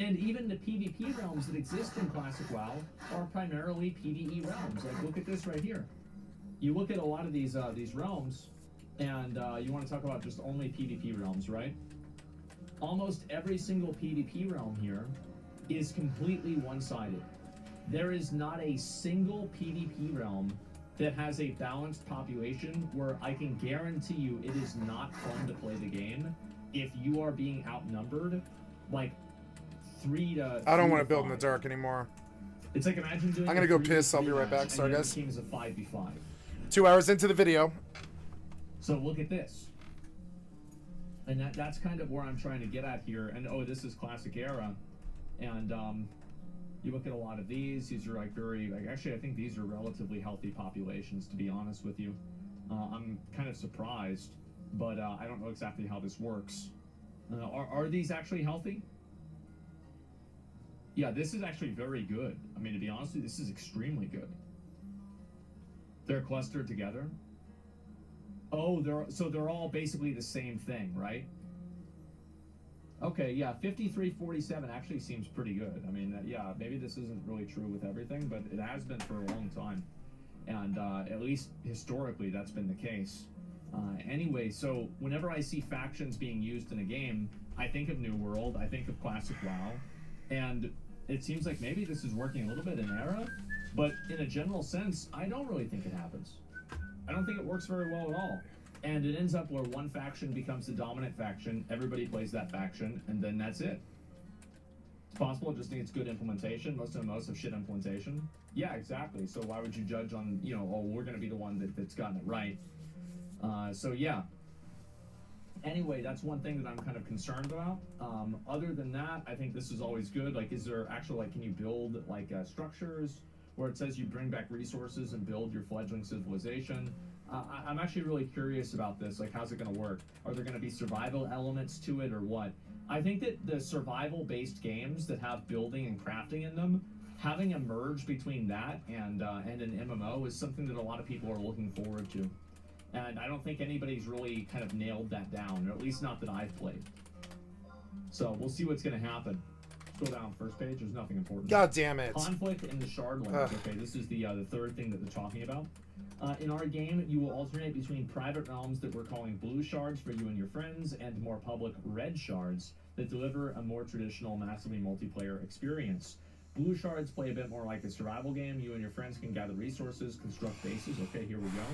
And even the PvP realms that exist in classic WoW are primarily PvE realms. Like, look at this right here. You look at a lot of these realms, and you want to talk about just only PvP realms, right? Almost every single PvP realm here is completely one-sided. There is not a single PvP realm that has a balanced population where I can guarantee you it is not fun to play the game if you are being outnumbered, like, 3 to I don't want to 5. build in the dark anymore. It's like, imagine doing I'm gonna go 3v3 piss. I'll be right back. match, Sorry, and the guys. other team is a 5v5. 2 hours into the video. So look at this. And that's kind of where I'm trying to get at here. And oh, this is classic era. And you look at a lot of these are like very, like, actually I think these are relatively healthy populations, to be honest with you. I'm kind of surprised, but I don't know exactly how this works. Are these actually healthy? Yeah, this is actually very good. I mean, to be honest with you, this is extremely good. They're clustered together. Oh, they're all basically the same thing, right? Okay, yeah, 53-47 actually seems pretty good. I mean, yeah, maybe this isn't really true with everything, but it has been for a long time. And at least historically, that's been the case. Anyway, so whenever I see factions being used in a game, I think of New World, I think of Classic WoW, and it seems like maybe this is working a little bit in Era, but in a general sense, I don't really think it happens. I don't think it works very well at all. And it ends up where one faction becomes the dominant faction, everybody plays that faction, and then that's it. It's possible, it just needs good implementation. Most have shit implementation. Yeah, exactly. So why would you judge on, you know, oh, we're going to be the one that's gotten it right. So yeah. Anyway, that's one thing that I'm kind of concerned about. Other than that, I think this is always good. Like, is there actually, like, can you build, like, structures where it says you bring back resources and build your fledgling civilization? I'm actually really curious about this. Like, how's it going to work? Are there going to be survival elements to it or what? I think that the survival-based games that have building and crafting in them, having a merge between that and an MMO is something that a lot of people are looking forward to. And I don't think anybody's really kind of nailed that down, or at least not that I've played. So we'll see what's going to happen. Scroll down first page. There's nothing important. God damn it. Conflict in the Shardlands. Okay, this is the third thing that they're talking about. In our game, you will alternate between private realms that we're calling blue shards for you and your friends, and more public red shards that deliver a more traditional, massively multiplayer experience. Blue shards play a bit more like a survival game. You and your friends can gather resources, construct bases. Okay, here we go.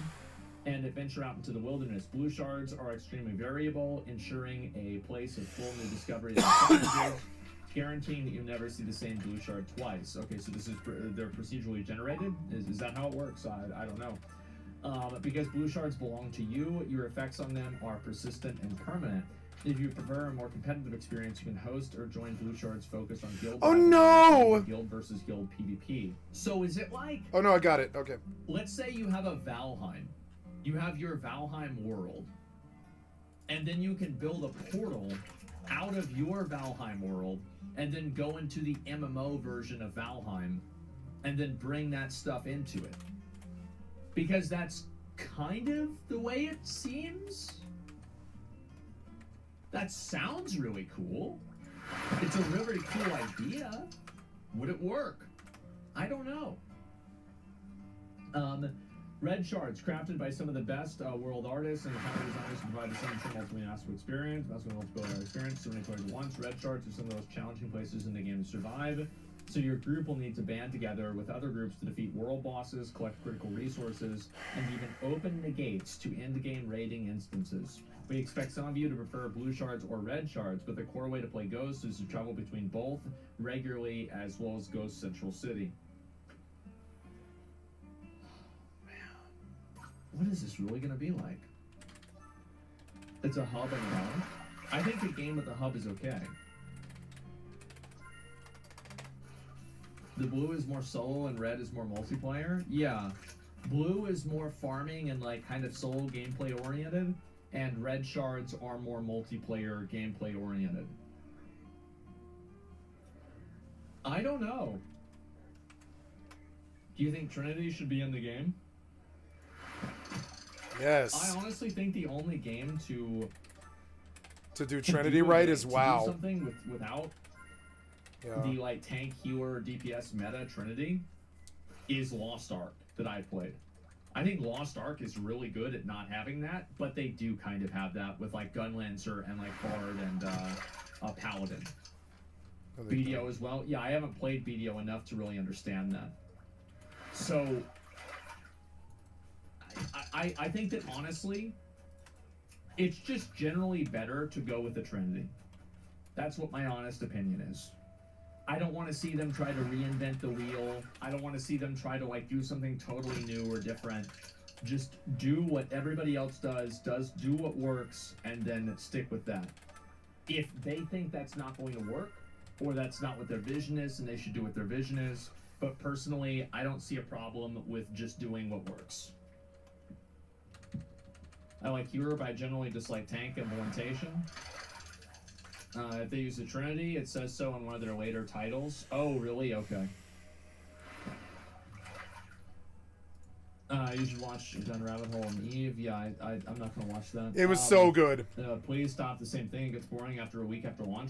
And adventure out into the wilderness. Blue shards are extremely variable, ensuring a place of full new discoveries and challenges, guaranteeing that you'll never see the same blue shard twice. Okay, so this is they're procedurally generated. Is that how it works? I don't know. Because blue shards belong to you, your effects on them are persistent and permanent. If you prefer a more competitive experience, you can host or join blue shards focused on guild. Oh no! Guild versus guild PvP. So is it like? Oh no, I got it. Okay. Let's say you have a Valheim. You have your Valheim world, and then you can build a portal out of your Valheim world, and then go into the MMO version of Valheim, and then bring that stuff into it. Because that's kind of the way it seems. That sounds really cool. It's a really cool idea. Would it work? I don't know. Red shards, crafted by some of the best world artists and power designers who provide essential multi-massive experience. Multiplayer experience, so many players at once. Red shards are some of the most challenging places in the game to survive. So your group will need to band together with other groups to defeat world bosses, collect critical resources, and even open the gates to end-game raiding instances. We expect some of you to prefer blue shards or red shards, but the core way to play Ghost is to travel between both regularly, as well as Ghost Central City. What is this really going to be like? It's a hub and one. I think the game with the hub is okay. The blue is more solo and red is more multiplayer. Yeah. Blue is more farming and like kind of solo gameplay oriented, and red shards are more multiplayer gameplay oriented. I don't know. Do you think Trinity should be in the game? Yes. I honestly think the only game to do Trinity right is WoW. Do something without the like tank healer DPS meta Trinity is Lost Ark that I played. I think Lost Ark is really good at not having that, but they do kind of have that with like Gunlancer and like Bard and Paladin. BDO as well. Yeah, I haven't played BDO enough to really understand that. So I think that honestly, it's just generally better to go with the Trinity. That's what my honest opinion is. I don't want to see them try to reinvent the wheel. I don't want to see them try to like do something totally new or different. Just do what everybody else does do what works, and then stick with that. If they think that's not going to work, or that's not what their vision is, and they should do what their vision is. But personally, I don't see a problem with just doing what works. I like Europe. I generally dislike tank implementation. If they use the Trinity, it says so in one of their later titles. Oh, really? Okay. You should watch Gun Rabbit Hole and Eve. Yeah, I'm not going to watch that. It was so good. Please stop the same thing. It gets boring after a week after launch.